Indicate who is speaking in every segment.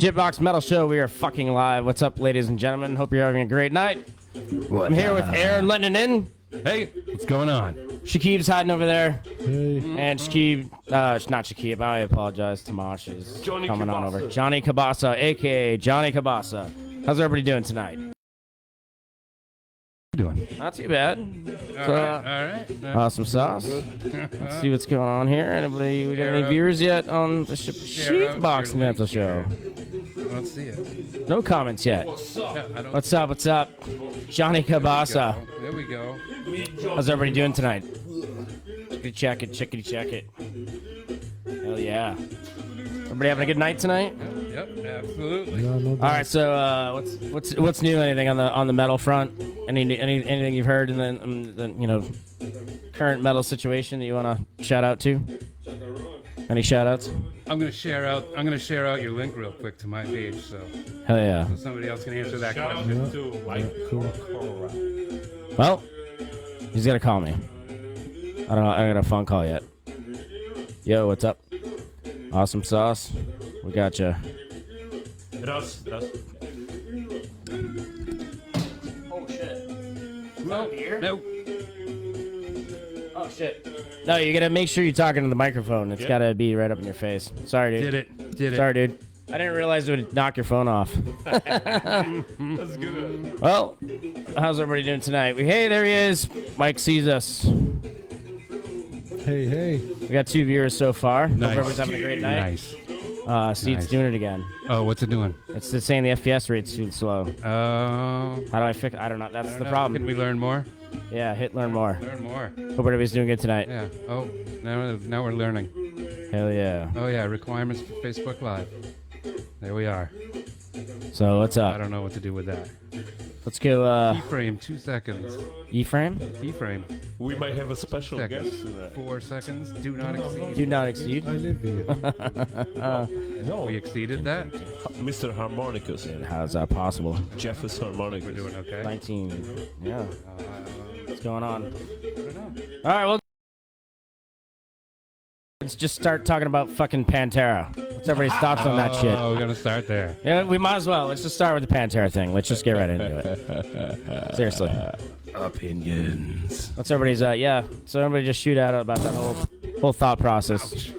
Speaker 1: Shitbox Metal Show, we are fucking live. What's up, ladies and gentlemen? Hope you're having a great night. I'm here with Aaron Lehtonen.
Speaker 2: Hey, what's going on?
Speaker 1: Shakib's hiding over there.
Speaker 3: Hey.
Speaker 1: And Shakib, not Shakib, I apologize. Tomash is coming on over. Johnny Cabasa, a.k.a. Johnny Cabasa. How's everybody doing tonight?
Speaker 2: Doing?
Speaker 1: Not too bad.
Speaker 2: All right.
Speaker 1: Awesome sauce. Let's see what's going on here. Anybody, we got any viewers yet on the Shitbox Metal Show?
Speaker 2: Let's see it.
Speaker 1: No comments yet. What's up? What's up? Johnny Cabasa.
Speaker 2: There we go.
Speaker 1: How's everybody doing tonight? Chickity check it, chickity check it. Hell yeah. Everybody having a good night tonight?
Speaker 2: Yep, absolutely.
Speaker 3: Yeah, no
Speaker 1: All right, so what's new? Anything on the metal front? Anything you've heard in the current metal situation that you want to shout out to? Any shout outs?
Speaker 2: I'm gonna share out your link real quick to my page, so
Speaker 1: Hell yeah.
Speaker 2: somebody else can answer that question.
Speaker 3: cool.
Speaker 1: Well, he's gonna call me. I don't know. I got a phone call yet. Yo, what's up? Awesome sauce. We got you.
Speaker 4: Raz.
Speaker 1: Oh shit.
Speaker 2: No, no.
Speaker 1: Oh shit. No, you gotta make sure you're talking to the microphone. It's gotta be right up in your face. Sorry, dude.
Speaker 2: Did it.
Speaker 1: Sorry, dude. I didn't realize it would knock your phone off.
Speaker 4: That's good.
Speaker 1: Well, how's everybody doing tonight? Hey, there he is. Mike sees us.
Speaker 3: Hey.
Speaker 1: We got 2 viewers so far. Hope
Speaker 2: Nice.
Speaker 1: everyone's having a great night.
Speaker 2: Nice.
Speaker 1: Steve's
Speaker 2: Nice.
Speaker 1: doing it again.
Speaker 2: Oh, what's it doing?
Speaker 1: It's just saying the FPS rate's too slow.
Speaker 2: Oh.
Speaker 1: How do I fix? I don't know. That's the problem.
Speaker 2: Can we learn more?
Speaker 1: Yeah, hit learn more.
Speaker 2: Learn more.
Speaker 1: Hope everybody's doing good tonight.
Speaker 2: Yeah. Oh, now we're learning.
Speaker 1: Hell yeah.
Speaker 2: Oh yeah, requirements for Facebook Live. There we are.
Speaker 1: So what's
Speaker 2: I
Speaker 1: up?
Speaker 2: don't know what to do with that.
Speaker 1: Let's go.
Speaker 2: Keyframe, 2 seconds.
Speaker 1: E-frame.
Speaker 2: Keyframe,
Speaker 4: We might have a special
Speaker 2: seconds.
Speaker 4: guest tonight.
Speaker 2: 4 seconds. Do not exceed.
Speaker 1: Do not exceed.
Speaker 3: I live here.
Speaker 4: No,
Speaker 2: We exceeded that.
Speaker 4: Mr. Harmonicus.
Speaker 1: How's that possible?
Speaker 4: Jeff is Harmonicus.
Speaker 2: We're doing okay.
Speaker 1: 19. Yeah. What's going on?
Speaker 2: I don't know.
Speaker 1: All right. Well, let's just start talking about fucking Pantera. What's everybody's thoughts on that shit?
Speaker 2: Oh, we're gonna start there.
Speaker 1: Yeah, we might as well. Let's just start with the Pantera thing. Let's just get right into it. Seriously.
Speaker 4: Opinions.
Speaker 1: What's everybody's yeah. So everybody just shoot out about that whole thought process.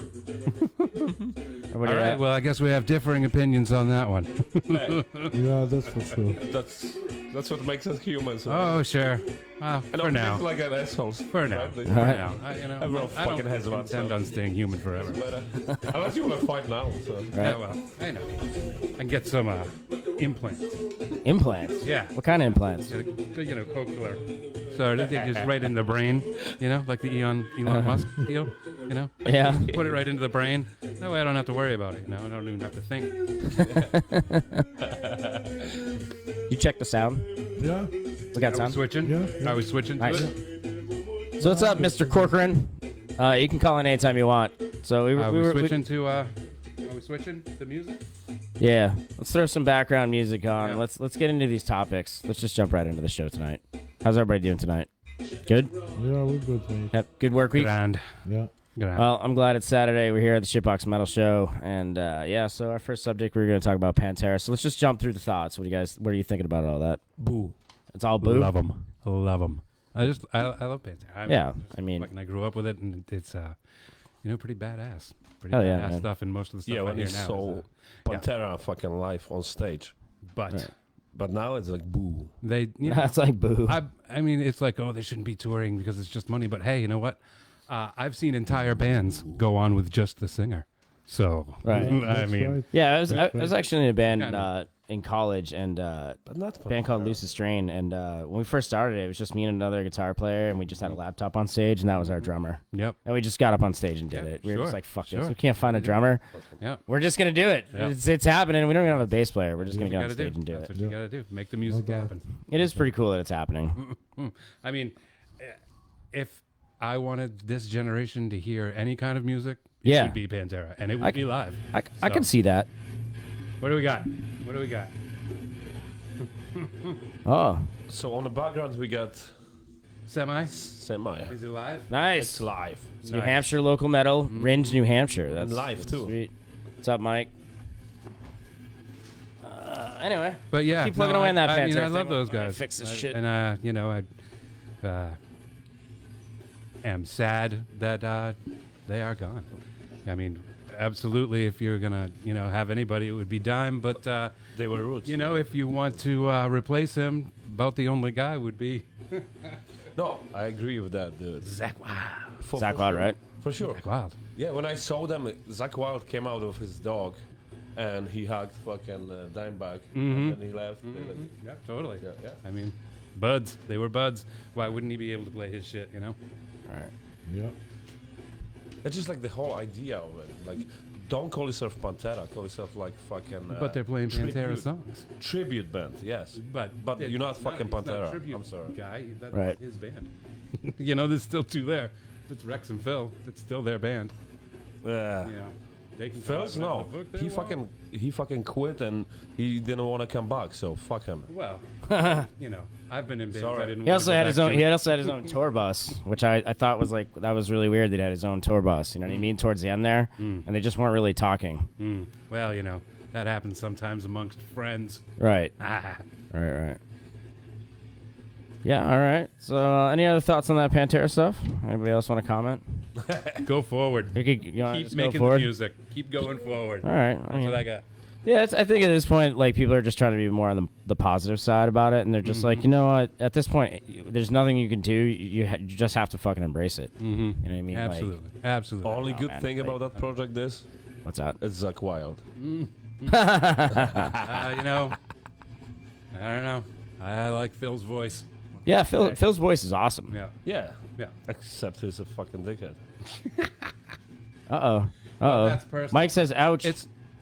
Speaker 2: All right. Well, I guess we have differing opinions on that one.
Speaker 3: Yeah, that's for sure.
Speaker 4: That's what makes us human. So.
Speaker 2: Oh, sure. Well,
Speaker 4: And
Speaker 2: for
Speaker 4: I'm
Speaker 2: now.
Speaker 4: just like an asshole.
Speaker 2: For now.
Speaker 4: Right?
Speaker 2: For
Speaker 1: right.
Speaker 2: now.
Speaker 4: Everyone
Speaker 2: I
Speaker 4: fucking
Speaker 2: don't
Speaker 4: has one,
Speaker 2: intend
Speaker 4: so.
Speaker 2: on staying human forever.
Speaker 4: Unless you want to fight now. So.
Speaker 2: Yeah, well, I know. And get some implants.
Speaker 1: Implants?
Speaker 2: Yeah.
Speaker 1: What kind of implants?
Speaker 2: Cochlear. So they just right in the brain, like the Elon Musk deal,
Speaker 1: Yeah.
Speaker 2: Put it right into the brain. That way I don't have to worry about it, I don't even have to think.
Speaker 1: You check the sound?
Speaker 3: Yeah.
Speaker 1: We got
Speaker 2: Are we
Speaker 1: sound?
Speaker 2: switching?
Speaker 3: Yeah.
Speaker 2: Are we switching
Speaker 1: Nice.
Speaker 2: to it?
Speaker 1: So what's up, Mr. Corcoran? You can call in anytime you want. So we
Speaker 2: Are
Speaker 1: were
Speaker 2: we switching to, are we switching the music?
Speaker 1: yeah. Let's throw some background music on.
Speaker 2: Yeah.
Speaker 1: Let's get into these topics. Let's just jump right into the show tonight. How's everybody doing tonight? Good?
Speaker 3: Yeah, we're good, mate.
Speaker 1: Yep. Good work week?
Speaker 2: Grand.
Speaker 3: Yeah.
Speaker 2: Grand.
Speaker 1: Well, I'm glad it's Saturday. We're here at the Shitbox Metal Show, and so our first subject we're going to talk about Pantera. So let's just jump through the thoughts. What are you thinking about all that?
Speaker 2: Boo.
Speaker 1: It's all boo.
Speaker 2: Love them. I love Pantera.
Speaker 1: Yeah, I mean,
Speaker 2: I grew up with it, and it's pretty badass. Pretty
Speaker 1: Hell yeah,
Speaker 2: badass
Speaker 1: man.
Speaker 2: stuff, and most of the stuff
Speaker 4: Yeah,
Speaker 2: I
Speaker 4: when
Speaker 2: hear
Speaker 4: you
Speaker 2: now.
Speaker 4: saw Pantera fucking live on stage.
Speaker 2: But
Speaker 1: Right.
Speaker 4: But now it's like boo.
Speaker 2: they,
Speaker 1: that's like boo.
Speaker 2: I mean, it's like, oh, they shouldn't be touring because it's just money. But hey, you know what? I've seen entire bands go on with just the singer. So,
Speaker 1: Right.
Speaker 2: I
Speaker 3: That's
Speaker 2: mean,
Speaker 3: right.
Speaker 1: Yeah, I was actually in a band
Speaker 2: Kinda.
Speaker 1: in college, and
Speaker 4: But not
Speaker 1: a band called Lucid Strain. And when we first started, it was just me and another guitar player, and we just had a laptop on stage, and that was our drummer.
Speaker 2: yep,
Speaker 1: And we just got up on stage and did
Speaker 2: Yeah,
Speaker 1: it. We were just
Speaker 2: sure,
Speaker 1: like, fuck
Speaker 2: sure.
Speaker 1: this. We can't find a drummer.
Speaker 2: yep.
Speaker 1: We're just going to do it.
Speaker 2: Yeah.
Speaker 1: It's happening. We don't even have a bass player. We're just going to
Speaker 2: You
Speaker 1: get on
Speaker 2: gotta
Speaker 1: stage and do
Speaker 2: That's
Speaker 1: it.
Speaker 2: what you gotta do. Make the music
Speaker 3: doubt.
Speaker 2: happen.
Speaker 1: It is pretty cool that it's happening.
Speaker 2: I mean, if I wanted this generation to hear any kind of music, it
Speaker 1: Yeah.
Speaker 2: should be Pantera, and it would be live.
Speaker 1: I can see that.
Speaker 2: What do we got?
Speaker 1: Oh,
Speaker 4: So on the background we got
Speaker 2: Semi?
Speaker 4: Semi.
Speaker 2: Is it live?
Speaker 1: nice.
Speaker 4: It's live.
Speaker 1: New Hampshire local metal, Ringe, New Hampshire. That's
Speaker 4: live, too.
Speaker 1: Sweet. What's up, Mike? Anyway.
Speaker 2: But yeah,
Speaker 1: Keep plugging away on that
Speaker 2: I mean,
Speaker 1: Pantera
Speaker 2: I love
Speaker 1: thing.
Speaker 2: those guys.
Speaker 1: Fix this shit.
Speaker 2: And you know, I am sad that they are gone. I mean, absolutely. If you're gonna, you know, have anybody, it would be Dime. But
Speaker 4: They were roots.
Speaker 2: you know, if you want to replace him, about the only guy would be
Speaker 4: No, I agree with that, dude.
Speaker 2: Zach Wild.
Speaker 1: Zach Wild,
Speaker 4: sure.
Speaker 1: right?
Speaker 4: For sure.
Speaker 2: Zach Wild.
Speaker 4: Yeah, when I saw them, Zach Wild came out of his dog, and he hugged fucking Dimebag, and then he left.
Speaker 2: Yeah, totally.
Speaker 4: Yeah, yeah.
Speaker 2: I mean, buds. They were buds. Why wouldn't he be able to play his shit? You know.
Speaker 1: All right.
Speaker 3: Yeah.
Speaker 4: It's just like the whole idea of it. Like, don't call yourself Pantera. Call yourself like fucking.
Speaker 2: But they're playing Pantera
Speaker 4: tribute-
Speaker 2: songs.
Speaker 4: Tribute band, yes.
Speaker 2: But
Speaker 4: you're not fucking
Speaker 2: he's not a
Speaker 4: Pantera.
Speaker 2: tribute
Speaker 4: I'm sorry.
Speaker 2: guy. That's
Speaker 1: Right.
Speaker 2: his band. You know, there's still two there. If it's Rex and Phil, it's still their band.
Speaker 4: Yeah.
Speaker 2: You know, they can
Speaker 4: Phil's
Speaker 2: call it
Speaker 4: no.
Speaker 2: whatever the fuck they
Speaker 4: He fucking quit and he didn't want to come back. So fuck him.
Speaker 2: want. Well, you know, I've been in bands.
Speaker 4: Sorry.
Speaker 2: I didn't
Speaker 1: He
Speaker 2: wanna
Speaker 1: also
Speaker 2: go
Speaker 1: had
Speaker 2: back
Speaker 1: his own.
Speaker 2: to.
Speaker 1: He also had his own tour bus, which I thought was like that was really weird. That he had his own tour bus. You know what I mean? Towards the end there, and they just weren't really talking.
Speaker 2: Well, you know, that happens sometimes amongst friends.
Speaker 1: Right.
Speaker 2: Ah.
Speaker 1: Right. Yeah. All right. So, any other thoughts on that Pantera stuff? Anybody else want to comment?
Speaker 2: Go forward.
Speaker 1: You could, you wanna
Speaker 2: Keep
Speaker 1: just go
Speaker 2: making the
Speaker 1: forward?
Speaker 2: music. Keep going forward.
Speaker 1: All right.
Speaker 2: That's what I got.
Speaker 1: Yeah, I think at this point, like, people are just trying to be more on the positive side about it, and they're just like, you know what? At this point, there's nothing you can do. You just have to fucking embrace it. You know what I mean? Like,
Speaker 2: Absolutely. Absolutely.
Speaker 4: Only good
Speaker 1: man,
Speaker 4: thing
Speaker 1: like-
Speaker 4: about that project is
Speaker 1: what's that?
Speaker 4: it's Zach Wild.
Speaker 2: You know, I don't know. I like Phil's voice.
Speaker 1: Yeah, Phil's voice is awesome.
Speaker 2: Yeah.
Speaker 4: Yeah.
Speaker 2: Yeah.
Speaker 4: Except he's a fucking dickhead.
Speaker 2: That's personal.
Speaker 1: Mike says, "Ouch."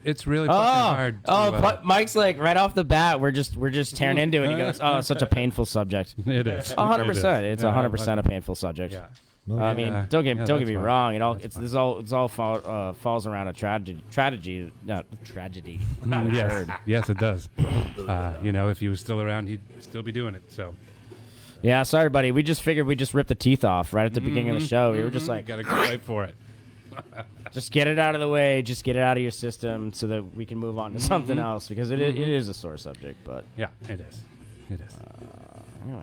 Speaker 2: It's really fucking hard. To,
Speaker 1: Mike's like right off the bat. We're just tearing into it. He goes, "Oh, it's such a painful subject."
Speaker 2: it is.
Speaker 1: 100%. It's
Speaker 2: Yeah,
Speaker 1: 100% a painful subject.
Speaker 2: Yeah.
Speaker 3: No,
Speaker 1: I mean,
Speaker 2: Yeah.
Speaker 1: don't get
Speaker 2: Yeah,
Speaker 1: me
Speaker 2: that's fine.
Speaker 1: wrong. It all
Speaker 2: That's
Speaker 1: it's all falls around a tragedy. Not tragedy.
Speaker 2: Yes. Yes, it does. You know, if he was still around, he'd still be doing it. So.
Speaker 1: Yeah, sorry, buddy. We just figured we'd just rip the teeth off right at the beginning of the show. We were just like,
Speaker 2: Gotta go right for it.
Speaker 1: just get it out of the way. Just get it out of your system so that we can move on to something else because it is a sore subject. But
Speaker 2: Yeah, it is. It is.
Speaker 1: anyway,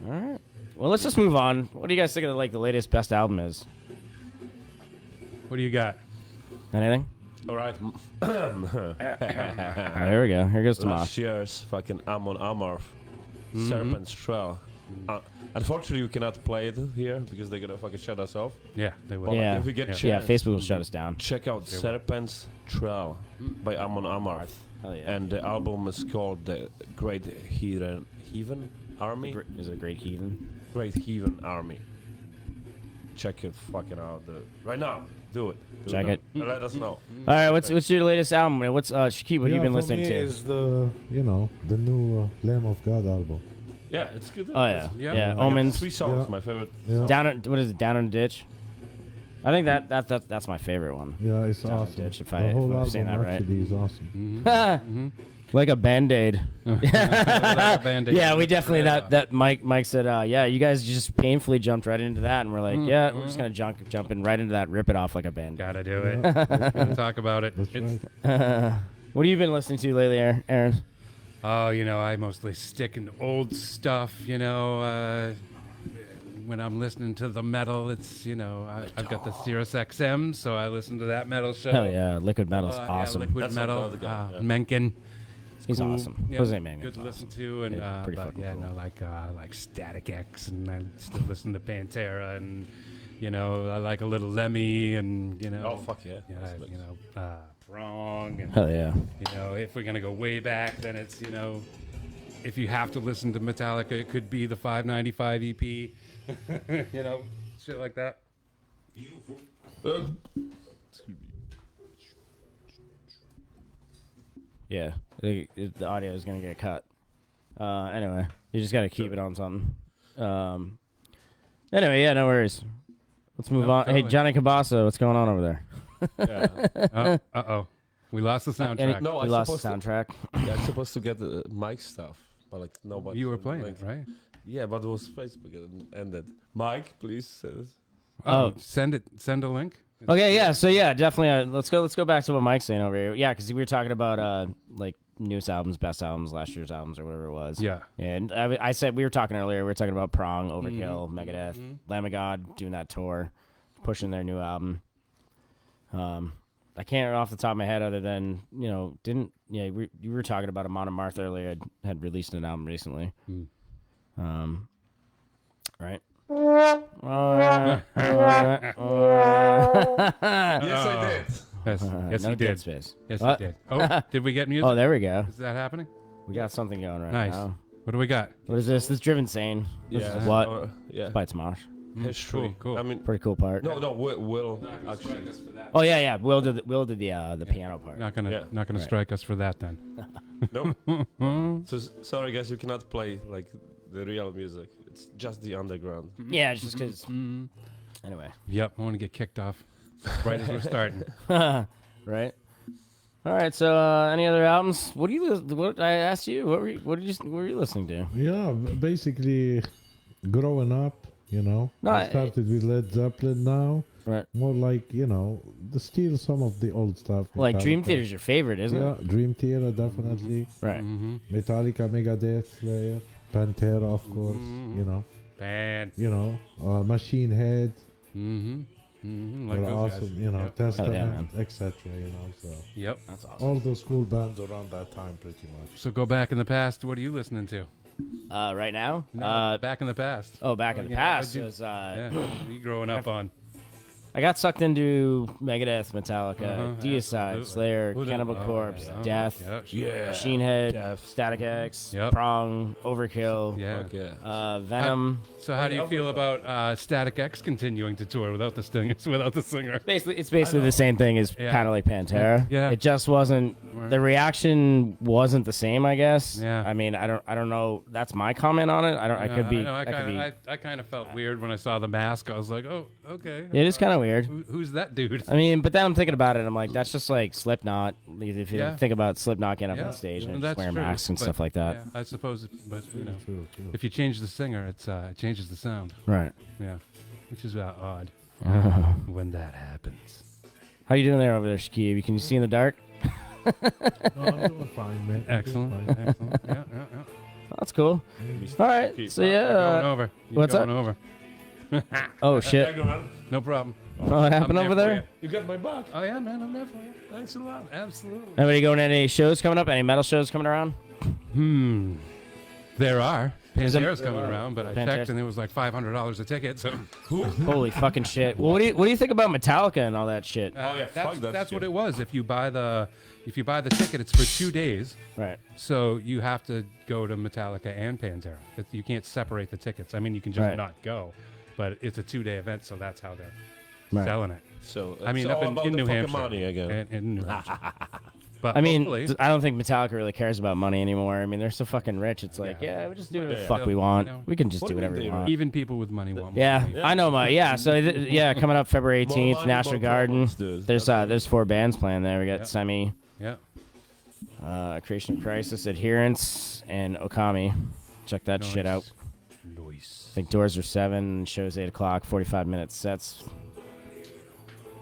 Speaker 1: all right. Well, let's just move on. What do you guys think of the latest best album is?
Speaker 2: What do you got?
Speaker 1: Anything?
Speaker 4: All right.
Speaker 1: There we go. Here goes Tomas.
Speaker 4: Last year's fucking Amon Amarth, Serpent's Trail. Unfortunately, we cannot play it here because they're gonna fucking shut us off.
Speaker 2: Yeah, they will.
Speaker 4: But
Speaker 1: Yeah.
Speaker 4: if we get
Speaker 1: Yeah,
Speaker 4: chance,
Speaker 1: Facebook will shut us down.
Speaker 4: check out Serpent's Trail by Amon Amarth.
Speaker 1: Hell yeah.
Speaker 4: And the album is called The Great Heathen Army.
Speaker 1: Is it a Great Heathen?
Speaker 4: Great Heathen Army. Check it fucking out right now. Do it. Do
Speaker 1: Check
Speaker 4: now.
Speaker 1: it.
Speaker 4: And let us know.
Speaker 1: All right. What's your latest album? What's Shakib? What have you been
Speaker 3: for
Speaker 1: listening
Speaker 3: me
Speaker 1: to?
Speaker 3: is the new Lamb of God album.
Speaker 4: Yeah, it's good.
Speaker 1: Oh yeah,
Speaker 2: Yeah.
Speaker 1: yeah.
Speaker 2: I
Speaker 1: Omens.
Speaker 4: 3 songs,
Speaker 3: Yeah.
Speaker 4: my favorite.
Speaker 3: Yeah,
Speaker 1: What is it? Down in the Ditch. I think that's my favorite one.
Speaker 3: yeah, it's
Speaker 1: Down in the
Speaker 3: awesome.
Speaker 1: Ditch, if
Speaker 3: the
Speaker 1: I- if
Speaker 3: whole
Speaker 1: I'm saying
Speaker 3: album
Speaker 1: that right.
Speaker 3: actually is awesome.
Speaker 1: Like a Band-Aid.
Speaker 2: Band-Aid.
Speaker 1: Yeah, we definitely that Mike said, yeah, you guys just painfully jumped right into that, and we're like, yeah, we're just gonna jump in right into that, rip it off like a Band-Aid.
Speaker 2: Gotta do it. Gotta talk about it.
Speaker 3: That's
Speaker 2: It's-
Speaker 3: right.
Speaker 1: What have you been listening to lately, Aaron?
Speaker 2: Oh, you know, I mostly stick in old stuff, you know. When I'm listening to the metal, it's, you know, I've got the Sirius XM, so I listen to that metal show.
Speaker 1: Hell yeah, Liquid Metal's
Speaker 2: Yeah,
Speaker 1: awesome.
Speaker 2: Liquid
Speaker 4: That's
Speaker 2: Metal,
Speaker 4: another guy, yeah.
Speaker 2: Mencken.
Speaker 1: He's
Speaker 2: Cool.
Speaker 1: awesome.
Speaker 2: Yeah,
Speaker 1: Jose Mangan's
Speaker 2: good to
Speaker 1: awesome.
Speaker 2: listen to, and
Speaker 1: Yeah, pretty
Speaker 2: but
Speaker 1: fucking
Speaker 2: yeah,
Speaker 1: cool.
Speaker 2: no, like Static X, and I still listen to Pantera, and you know, I like a little Lemmy, and you know,
Speaker 4: Oh, fuck yeah. That's
Speaker 2: you
Speaker 4: nice.
Speaker 2: know, Prong, and
Speaker 1: Hell yeah.
Speaker 2: you know, if we're gonna go way back, then it's, you know, if you have to listen to Metallica, it could be the 595 EP, you know, shit like that.
Speaker 1: Yeah, the audio is gonna get cut. Anyway, you just gotta keep it on something. Anyway, yeah, no worries. Let's move
Speaker 2: No,
Speaker 1: on. Hey,
Speaker 2: totally.
Speaker 1: Johnny Cabasa, what's going on over there?
Speaker 4: Yeah.
Speaker 2: Uh-oh. We lost the soundtrack.
Speaker 1: Any,
Speaker 4: No,
Speaker 1: we
Speaker 4: I
Speaker 1: lost the
Speaker 4: supposed
Speaker 1: soundtrack.
Speaker 4: Yeah, I'm supposed to get the mic stuff, but like nobody.
Speaker 2: You were playing
Speaker 4: like,
Speaker 2: it, right?
Speaker 4: Yeah, but it was Facebook and ended. Mike, please.
Speaker 1: Oh.
Speaker 2: Send a link.
Speaker 1: Okay, yeah. So yeah, definitely. Let's go back to what Mike's saying over here. Yeah, because we were talking about like newest albums, best albums, last year's albums, or whatever it was.
Speaker 2: Yeah.
Speaker 1: And I said we were talking earlier. We were talking about Prong, Overkill, Megadeth, Lamb of God doing that tour, pushing their new album. I can't off the top of my head other than you were talking about Amon Amarth earlier had released an album recently. Right.
Speaker 4: Yes, I did.
Speaker 2: Yes,
Speaker 1: No
Speaker 2: he
Speaker 1: dead
Speaker 2: did.
Speaker 1: space.
Speaker 2: Yes,
Speaker 1: What?
Speaker 2: he did. Oh, did we get music?
Speaker 1: Oh, there we go.
Speaker 2: Is that happening?
Speaker 1: We got something going right
Speaker 2: Nice.
Speaker 1: now.
Speaker 2: What do we got?
Speaker 1: What is this? This is Driven Sane. This
Speaker 4: Yeah.
Speaker 1: is what?
Speaker 4: Yeah.
Speaker 1: By Smosh.
Speaker 4: History.
Speaker 2: Cool.
Speaker 4: I mean,
Speaker 1: Pretty cool part.
Speaker 4: no, Will actually.
Speaker 1: Oh yeah. Will did the piano part.
Speaker 2: Not gonna
Speaker 4: Yeah.
Speaker 2: not gonna strike us for that then.
Speaker 4: No. So sorry, guys, you cannot play like the real music. It's just the underground.
Speaker 1: Yeah, it's just because. Anyway.
Speaker 2: Yep, I want to get kicked off right as we're starting.
Speaker 1: Right. All right. So, any other albums? What I asked you? What were you listening to?
Speaker 3: Yeah, basically, growing up,
Speaker 1: No,
Speaker 3: I started with Led Zeppelin now.
Speaker 1: Right.
Speaker 3: More like, steal some of the old stuff.
Speaker 1: Like Dream
Speaker 3: Metallica.
Speaker 1: Theater's your favorite, isn't
Speaker 3: Yeah,
Speaker 1: it?
Speaker 3: Dream Theater, definitely.
Speaker 1: Right.
Speaker 3: Metallica, Megadeth, Slayer, Pantera, of course.
Speaker 2: Band.
Speaker 3: Machine Head.
Speaker 2: Like
Speaker 3: They're
Speaker 2: those
Speaker 3: awesome,
Speaker 2: guys. Yep.
Speaker 3: Testament, etc. So
Speaker 2: Yep.
Speaker 1: That's awesome.
Speaker 3: all those cool bands around that time, pretty much.
Speaker 2: So go back in the past. What are you listening to?
Speaker 1: Right now?
Speaker 2: No, back in the past.
Speaker 1: Back in the
Speaker 2: yeah,
Speaker 1: past.
Speaker 2: what'd you-
Speaker 1: Was,
Speaker 2: Yeah. What are you growing up on?
Speaker 1: I got sucked into Megadeth, Metallica, Deicide,
Speaker 2: absolutely.
Speaker 1: Slayer,
Speaker 2: Who
Speaker 1: Cannibal
Speaker 2: didn't?
Speaker 1: Corpse,
Speaker 2: Yeah.
Speaker 1: Death,
Speaker 2: Yeah.
Speaker 1: Machine Head,
Speaker 4: Death.
Speaker 1: Static X,
Speaker 2: Yep.
Speaker 1: Prong, Overkill,
Speaker 2: Yeah.
Speaker 4: Fuck yeah.
Speaker 1: Venom.
Speaker 2: So how do you feel about Static X continuing to tour without the stingers, without the singer?
Speaker 1: It's basically the same thing as
Speaker 2: Yeah.
Speaker 1: kind of like Pantera.
Speaker 2: Yeah.
Speaker 1: It just wasn't. The reaction wasn't the same, I guess.
Speaker 2: Yeah.
Speaker 1: I mean, I don't know. That's my comment on it. I could be.
Speaker 2: I
Speaker 1: that could be.
Speaker 2: kind of felt weird when I saw the mask. I was like, oh, okay.
Speaker 1: It is kind of weird.
Speaker 2: Who's that dude?
Speaker 1: I mean, but then I'm thinking about it. I'm like, that's just like Slipknot. If you
Speaker 2: Yeah.
Speaker 1: think about Slipknot getting up
Speaker 2: Yeah.
Speaker 1: on stage and
Speaker 2: That's
Speaker 1: wearing
Speaker 2: true,
Speaker 1: masks and
Speaker 2: but-
Speaker 1: stuff like that.
Speaker 2: Yeah, I suppose, but
Speaker 3: True.
Speaker 2: if you change the singer, it changes the sound.
Speaker 1: Right.
Speaker 2: Yeah, which is odd when that happens.
Speaker 1: How you doing there over there, Shakib? Can you see in the dark?
Speaker 3: No, I'm doing fine, man.
Speaker 2: Excellent.
Speaker 3: I'm doing fine.
Speaker 2: Excellent. Yeah.
Speaker 1: That's cool. All right. So
Speaker 2: Going
Speaker 1: yeah.
Speaker 2: over. You're
Speaker 1: what's
Speaker 2: going
Speaker 1: up?
Speaker 2: over.
Speaker 1: Oh shit.
Speaker 2: No problem.
Speaker 1: What happened
Speaker 2: I'm
Speaker 1: over
Speaker 2: there for
Speaker 1: there?
Speaker 4: You got my back.
Speaker 2: Oh yeah, man, I'm there for you. Thanks a lot. Absolutely.
Speaker 1: Anybody going to any shows coming up? Any metal shows coming around?
Speaker 2: There are.
Speaker 1: Is it-
Speaker 2: Pantera's coming around, but I
Speaker 1: Pantera.
Speaker 2: checked and it was like $500 a ticket. So
Speaker 1: Holy fucking shit. Well, what do you think about Metallica and all that shit?
Speaker 4: yeah, fuck that
Speaker 2: that's
Speaker 4: shit.
Speaker 2: what it was. If you buy the ticket, it's for 2 days.
Speaker 1: Right.
Speaker 2: So you have to go to Metallica and Pantera. You can't separate the tickets. I mean, you can just
Speaker 1: Right.
Speaker 2: not go, but it's a 2-day event, so that's how they're
Speaker 1: Right.
Speaker 2: selling it.
Speaker 4: So
Speaker 2: I mean,
Speaker 4: it's
Speaker 2: up
Speaker 4: all
Speaker 2: in
Speaker 4: about the
Speaker 2: New
Speaker 4: fucking
Speaker 2: Hampshire.
Speaker 4: money again.
Speaker 2: In New Hampshire. But
Speaker 1: I mean,
Speaker 2: hopefully-
Speaker 1: I don't think Metallica really cares about money anymore. I mean, they're so fucking rich. It's like, yeah, we just do whatever the fuck we want.
Speaker 2: You know.
Speaker 1: We can just
Speaker 4: What
Speaker 1: do
Speaker 4: do you
Speaker 1: whatever we
Speaker 4: think?
Speaker 1: want.
Speaker 2: even people with money want more
Speaker 1: Yeah,
Speaker 2: money.
Speaker 1: I know So coming up February 18th,
Speaker 4: money,
Speaker 1: National
Speaker 4: more
Speaker 1: Garden.
Speaker 4: problems, dude.
Speaker 1: There's 4 bands playing there. We got
Speaker 2: Yeah.
Speaker 1: Semi,
Speaker 2: Yeah.
Speaker 1: Creation of Crisis, Adherence, and Okami. Check that shit out.
Speaker 2: Nice.
Speaker 1: I think doors are 7, shows 8 o'clock, 45-minute sets.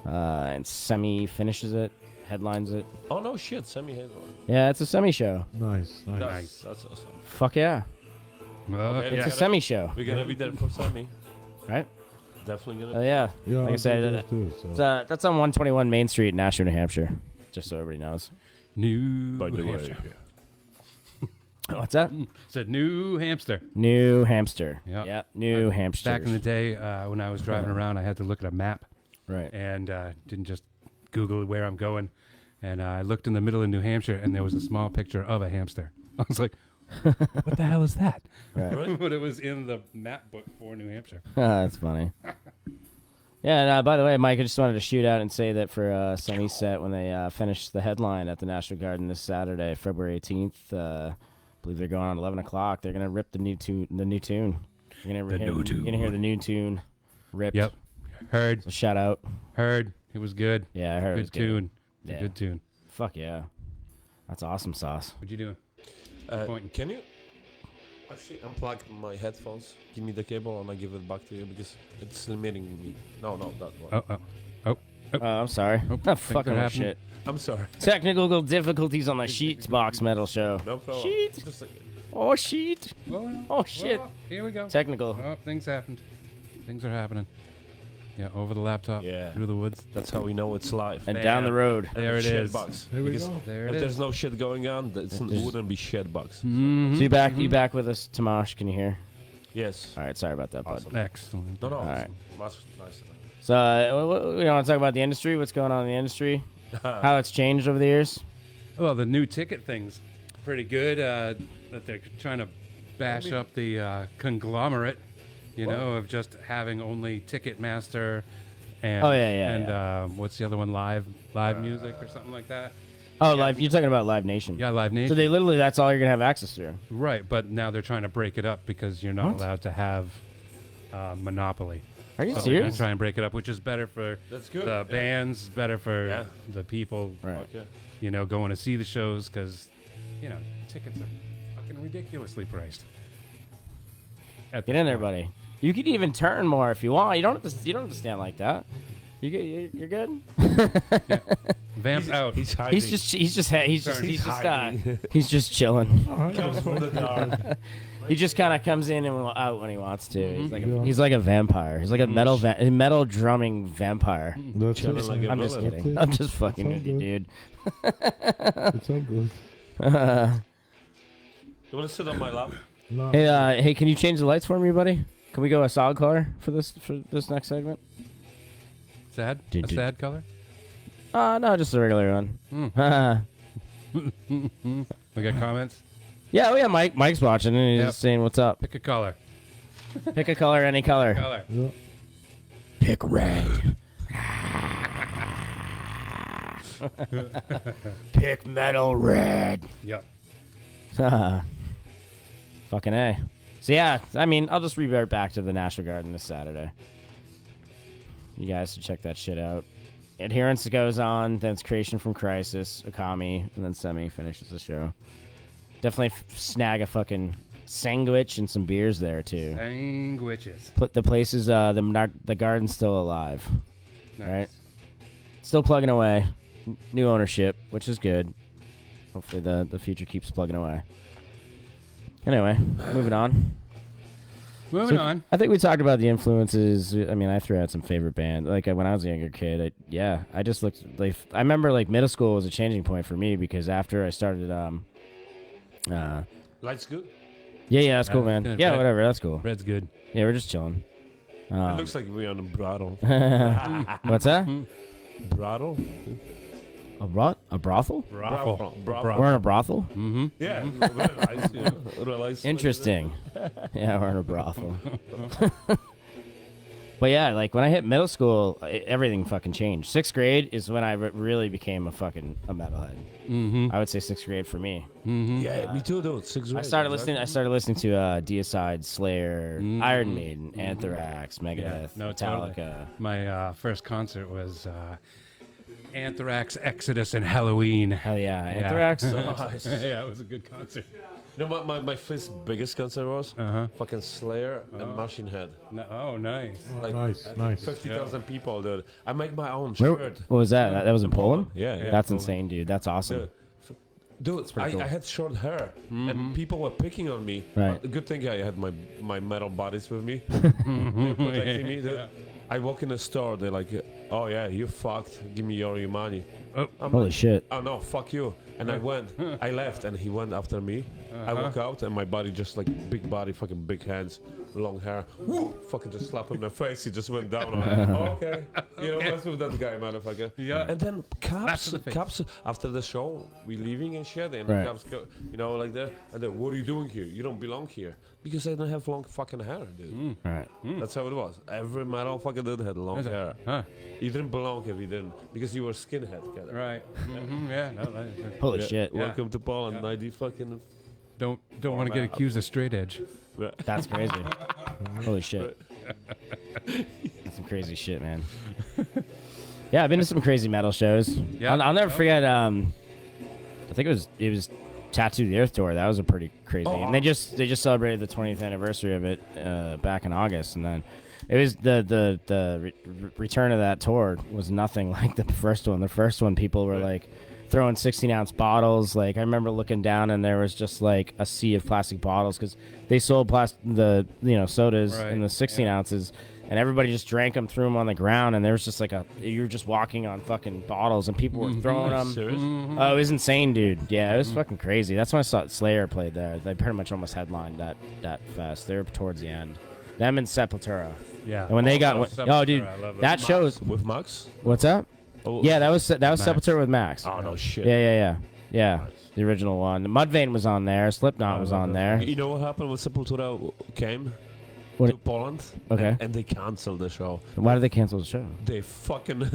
Speaker 1: And Semi finishes it, headlines it.
Speaker 4: Oh no shit, Sammy had one.
Speaker 1: Yeah, it's a Semi show.
Speaker 3: Nice.
Speaker 4: That's awesome.
Speaker 1: Fuck yeah.
Speaker 4: Okay,
Speaker 1: It's
Speaker 4: yeah.
Speaker 1: a Semi show,
Speaker 4: We're gonna be there for Sammy.
Speaker 1: right?
Speaker 4: Definitely
Speaker 1: Oh
Speaker 4: gonna.
Speaker 1: yeah.
Speaker 3: Yeah,
Speaker 1: Like I
Speaker 3: I'll
Speaker 1: said,
Speaker 3: do that too, so.
Speaker 1: that's on 121 Main Street, Nashua, New Hampshire. Just so everybody knows.
Speaker 2: New
Speaker 4: By the way,
Speaker 2: Hampshire.
Speaker 1: What's that?
Speaker 2: Said New Hampshire.
Speaker 1: New Hamster.
Speaker 2: Yeah.
Speaker 1: Yeah. New Hampshire.
Speaker 2: Back in the day, when I was driving around, I had to look at a map
Speaker 1: Right.
Speaker 2: and didn't just Google where I'm going. And I looked in the middle of New Hampshire, and there was a small picture of a hamster. I was like, "What the hell is that?"
Speaker 1: Right.
Speaker 2: But it was in the map book for New Hampshire.
Speaker 1: That's funny. Yeah, and by the way, Mike, I just wanted to shoot out and say that for Sunny Set, when they finish the headline at the National Garden this Saturday, February 18th, I believe they're going on 11 o'clock. They're going to rip the new tune. You're going to hear the new tune ripped.
Speaker 2: Yep. Heard.
Speaker 1: So shout out.
Speaker 2: Heard. It was good.
Speaker 1: Yeah, I heard it was
Speaker 2: Good
Speaker 1: good.
Speaker 2: tune. It's
Speaker 1: Yeah.
Speaker 2: a good tune.
Speaker 1: Fuck yeah. That's awesome sauce.
Speaker 2: What you doing? Pointing.
Speaker 4: Can you actually unplug my headphones? Give me the cable and I give it back to you because it's limiting me. No, that one.
Speaker 2: Oh.
Speaker 1: I'm sorry.
Speaker 2: Nope,
Speaker 1: Oh,
Speaker 2: things
Speaker 1: fucking
Speaker 2: are
Speaker 1: oh,
Speaker 2: happening.
Speaker 1: shit.
Speaker 4: I'm sorry.
Speaker 1: Technical difficulties on the Shitbox Metal Show.
Speaker 4: No problem.
Speaker 1: Sheet.
Speaker 4: Just like,
Speaker 1: Oh, shit.
Speaker 2: Whoa,
Speaker 1: Oh, shit.
Speaker 2: whoa, here we go.
Speaker 1: Technical.
Speaker 2: Oh, things happened. Things are happening. Yeah, over the laptop.
Speaker 4: Yeah.
Speaker 2: Through the woods.
Speaker 4: that's how we know it's live.
Speaker 1: And down the road.
Speaker 2: There it is.
Speaker 4: Shitbox.
Speaker 3: Here we
Speaker 4: Because
Speaker 3: go.
Speaker 2: There
Speaker 4: if
Speaker 2: it is.
Speaker 4: there's no shit going on, it
Speaker 1: There's-
Speaker 4: wouldn't be Shitbox.
Speaker 2: Mhm.
Speaker 1: So you back with us, Tomash? Can you hear?
Speaker 4: Yes.
Speaker 1: All right, sorry about that, bud.
Speaker 4: Awesome.
Speaker 2: Excellent.
Speaker 4: No, no.
Speaker 1: All right.
Speaker 4: Much nicer.
Speaker 1: So, we want to talk about the industry. What's going on in the industry? How it's changed over the years?
Speaker 2: Well, the new ticket thing's pretty good. That they're trying to bash up the conglomerate, know, of just having only Ticketmaster and
Speaker 1: Oh, yeah,
Speaker 2: and what's the other one? Live music or something like that.
Speaker 1: Oh, live. You're talking about Live Nation.
Speaker 2: Yeah, Live Nation.
Speaker 1: So they literally, that's all you're gonna have access to.
Speaker 2: Right, but now they're trying to break it up because you're not
Speaker 1: What?
Speaker 2: allowed to have monopoly.
Speaker 1: Are you
Speaker 2: So they're gonna
Speaker 1: serious?
Speaker 2: try and break it up, which is better for
Speaker 4: That's good.
Speaker 2: the bands, better for
Speaker 4: Yeah.
Speaker 2: the people,
Speaker 1: Right.
Speaker 4: Okay.
Speaker 2: going to see the shows because, tickets are fucking ridiculously priced. At
Speaker 1: Get
Speaker 2: this
Speaker 1: in there,
Speaker 2: point.
Speaker 1: buddy. You could even turn more if you want. You don't have to. You don't have to stand like that. You're good.
Speaker 2: Vamp out.
Speaker 4: He's hiding.
Speaker 1: He's just
Speaker 4: hiding.
Speaker 1: he's just chilling.
Speaker 4: Comes from the dark.
Speaker 1: He just kind of comes in and out when he wants to.
Speaker 2: Mm-hmm.
Speaker 1: He's like a vampire. He's like a metal drumming vampire.
Speaker 3: That's
Speaker 4: Chilling
Speaker 3: it.
Speaker 4: like a
Speaker 1: I'm just
Speaker 4: villain.
Speaker 1: kidding.
Speaker 3: That's
Speaker 1: I'm just fucking
Speaker 3: It's
Speaker 1: with
Speaker 3: all
Speaker 1: you,
Speaker 3: good.
Speaker 1: dude.
Speaker 3: It's all good.
Speaker 4: You want to sit on my lap?
Speaker 3: No.
Speaker 1: Hey, can you change the lights for me, buddy? Can we go a solid color for this next segment?
Speaker 2: Sad?
Speaker 1: Dude,
Speaker 2: A
Speaker 1: dude.
Speaker 2: sad color?
Speaker 1: No, just a regular one.
Speaker 2: We got comments?
Speaker 1: Yeah, Mike's watching and he's
Speaker 2: Yep.
Speaker 1: just saying what's up.
Speaker 2: Pick a color.
Speaker 1: Pick a color, any color.
Speaker 2: Color.
Speaker 3: Yeah.
Speaker 1: Pick red. Pick metal red.
Speaker 2: Yep.
Speaker 1: Fucking A. So yeah, I mean, I'll just revert back to the National Garden this Saturday. You guys should check that shit out. Adherence goes on, then it's Creation from Crisis, Akami, and then Semi finishes the show. Definitely snag a fucking sandwich and some beers there too.
Speaker 2: Sandwiches.
Speaker 1: Put the place is the garden's still alive.
Speaker 2: Nice.
Speaker 1: Right. Still plugging away. New ownership, which is good. Hopefully the future keeps plugging away. Anyway, moving on.
Speaker 2: Moving
Speaker 1: So,
Speaker 2: on.
Speaker 1: I think we talked about the influences. I mean, I threw out some favorite bands. Like when I was a younger kid, I just looked like I remember like middle school was a changing point for me because after I started
Speaker 4: Lights good?
Speaker 1: yeah, that's cool,
Speaker 2: Yeah,
Speaker 1: man.
Speaker 2: good.
Speaker 1: Yeah,
Speaker 2: Red-
Speaker 1: whatever, that's cool.
Speaker 2: Red's good.
Speaker 1: Yeah, we're just chilling.
Speaker 4: It looks like we're on a brothel.
Speaker 1: What's that?
Speaker 4: Brothel?
Speaker 1: A brothel?
Speaker 2: Brothel.
Speaker 1: We're in a brothel?
Speaker 2: Mm-hmm.
Speaker 4: Yeah, very nice. Real nice.
Speaker 1: Interesting. Yeah, we're in a brothel. But yeah, like when I hit middle school, everything fucking changed. 6th grade is when I really became a metalhead.
Speaker 2: Mm-hmm.
Speaker 1: I would say 6th grade for me.
Speaker 2: Mm-hmm.
Speaker 4: Yeah, me too, dude. 6
Speaker 1: I started listening to Deicide, Slayer, Iron Maiden, Anthrax, Megadeth,
Speaker 2: No,
Speaker 1: Metallica.
Speaker 2: totally. My first concert was Anthrax, Exodus, and Halloween.
Speaker 1: Hell yeah, Anthrax.
Speaker 4: Nice.
Speaker 2: Yeah, it was a good concert.
Speaker 4: You know what my first biggest concert was?
Speaker 2: Uh-huh.
Speaker 4: Fucking Slayer and Machine Head.
Speaker 2: Oh, nice.
Speaker 4: Like,
Speaker 3: Nice.
Speaker 4: 50,000 people, dude. I make my own
Speaker 1: Where-
Speaker 4: shirt.
Speaker 1: what was that? That was in Poland?
Speaker 4: Yeah.
Speaker 1: That's
Speaker 2: Poland.
Speaker 1: insane, dude. That's awesome.
Speaker 4: Dude,
Speaker 1: pretty cool.
Speaker 4: I had short hair, and people were picking on me.
Speaker 1: Right.
Speaker 4: Good thing I had my metal buddies with me. They were protecting me. Dude. I walk in the store, they're like, "Oh yeah, you fucked. Give me your money." I'm
Speaker 1: Holy
Speaker 4: like,
Speaker 1: shit.
Speaker 4: "Oh no, fuck you!" And I went. I left, and he went after me. I walk out, and my body just like big body, fucking big hands, long hair. Woo! Fucking just slap him in the face. He just went down. I'm like, oh, okay, you know, mess with that guy, motherfucker.
Speaker 2: Yeah.
Speaker 4: And then cops,
Speaker 2: to the face.
Speaker 4: cops after the show, we leaving and shit, and
Speaker 1: Right.
Speaker 4: the cops go, you know, like that. And then, what are you doing here? You don't belong here because I don't have long fucking hair, dude.
Speaker 1: All right.
Speaker 4: That's how it was. Every motherfucker dude had long hair.
Speaker 2: Huh.
Speaker 4: You didn't belong if you didn't because you were skinhead. Kid.
Speaker 2: Right. Mm-hmm. Yeah. No,
Speaker 1: Holy shit.
Speaker 2: Yeah.
Speaker 4: Welcome to Poland, 90 fucking.
Speaker 2: don't want to get accused of straight edge.
Speaker 1: That's crazy. Holy shit. That's some crazy shit, man. Yeah, I've been to some crazy metal shows.
Speaker 2: Yeah.
Speaker 1: I'll never forget. I think it was Tattoo the Earth tour. That was a pretty crazy. And they just celebrated the 20th anniversary of it back in August, and then It was the return of that tour was nothing like the first one. The first one, people were like throwing 16-ounce bottles. Like I remember looking down and there was just like a sea of plastic bottles because they sold sodas in the 16 ounces, and everybody just drank them, threw them on the ground, and there was just like you were just walking on fucking bottles, and people were throwing them.
Speaker 4: Serious?
Speaker 1: Oh, it was insane, dude. Yeah, it was fucking crazy. That's when I saw Slayer played there. They pretty much almost headlined that fest. They were towards the end. Them and Sepultura.
Speaker 2: Yeah.
Speaker 1: And when they got
Speaker 2: Sepultura,
Speaker 1: dude,
Speaker 2: I love
Speaker 1: that shows.
Speaker 4: With Max?
Speaker 1: What's up?
Speaker 4: Oh,
Speaker 1: Yeah, that was Sepultura with Max.
Speaker 4: Oh no shit.
Speaker 1: Yeah. The original one. Mudvayne was on there. Slipknot was on there.
Speaker 4: You know what happened when Sepultura came
Speaker 1: What-
Speaker 4: to Poland?
Speaker 1: Okay.
Speaker 4: And they canceled the show.
Speaker 1: Why did they cancel the show?
Speaker 4: They fucking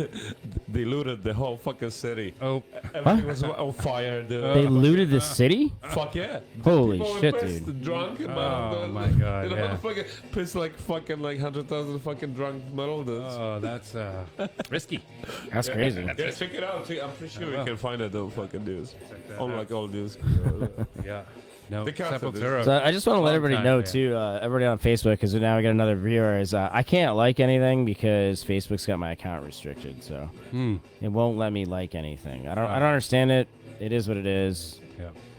Speaker 4: they looted the whole fucking city.
Speaker 2: Oh,
Speaker 4: Everything was on fire.
Speaker 1: They looted the city?
Speaker 4: Fuck yeah.
Speaker 1: Holy
Speaker 4: People were
Speaker 1: shit,
Speaker 4: pissed,
Speaker 1: dude.
Speaker 4: Drunk.
Speaker 2: Oh, my God,
Speaker 4: You know,
Speaker 2: yeah.
Speaker 4: fucking pissed like fucking like 100,000 fucking drunk metal dudes.
Speaker 2: oh, that's risky.
Speaker 1: That's crazy.
Speaker 4: Yeah, check it out. I'm pretty sure we can find it though, fucking dudes. Unlike all dudes.
Speaker 2: Yeah. No,
Speaker 4: They canceled
Speaker 2: Sepultura.
Speaker 1: So I just want to let
Speaker 2: Long
Speaker 1: everybody
Speaker 2: time,
Speaker 1: know
Speaker 2: yeah.
Speaker 1: too, everybody on Facebook, because now we got another viewer. Is I can't like anything because Facebook's got my account restricted, so it won't let me like anything. I don't understand it. It is what it is.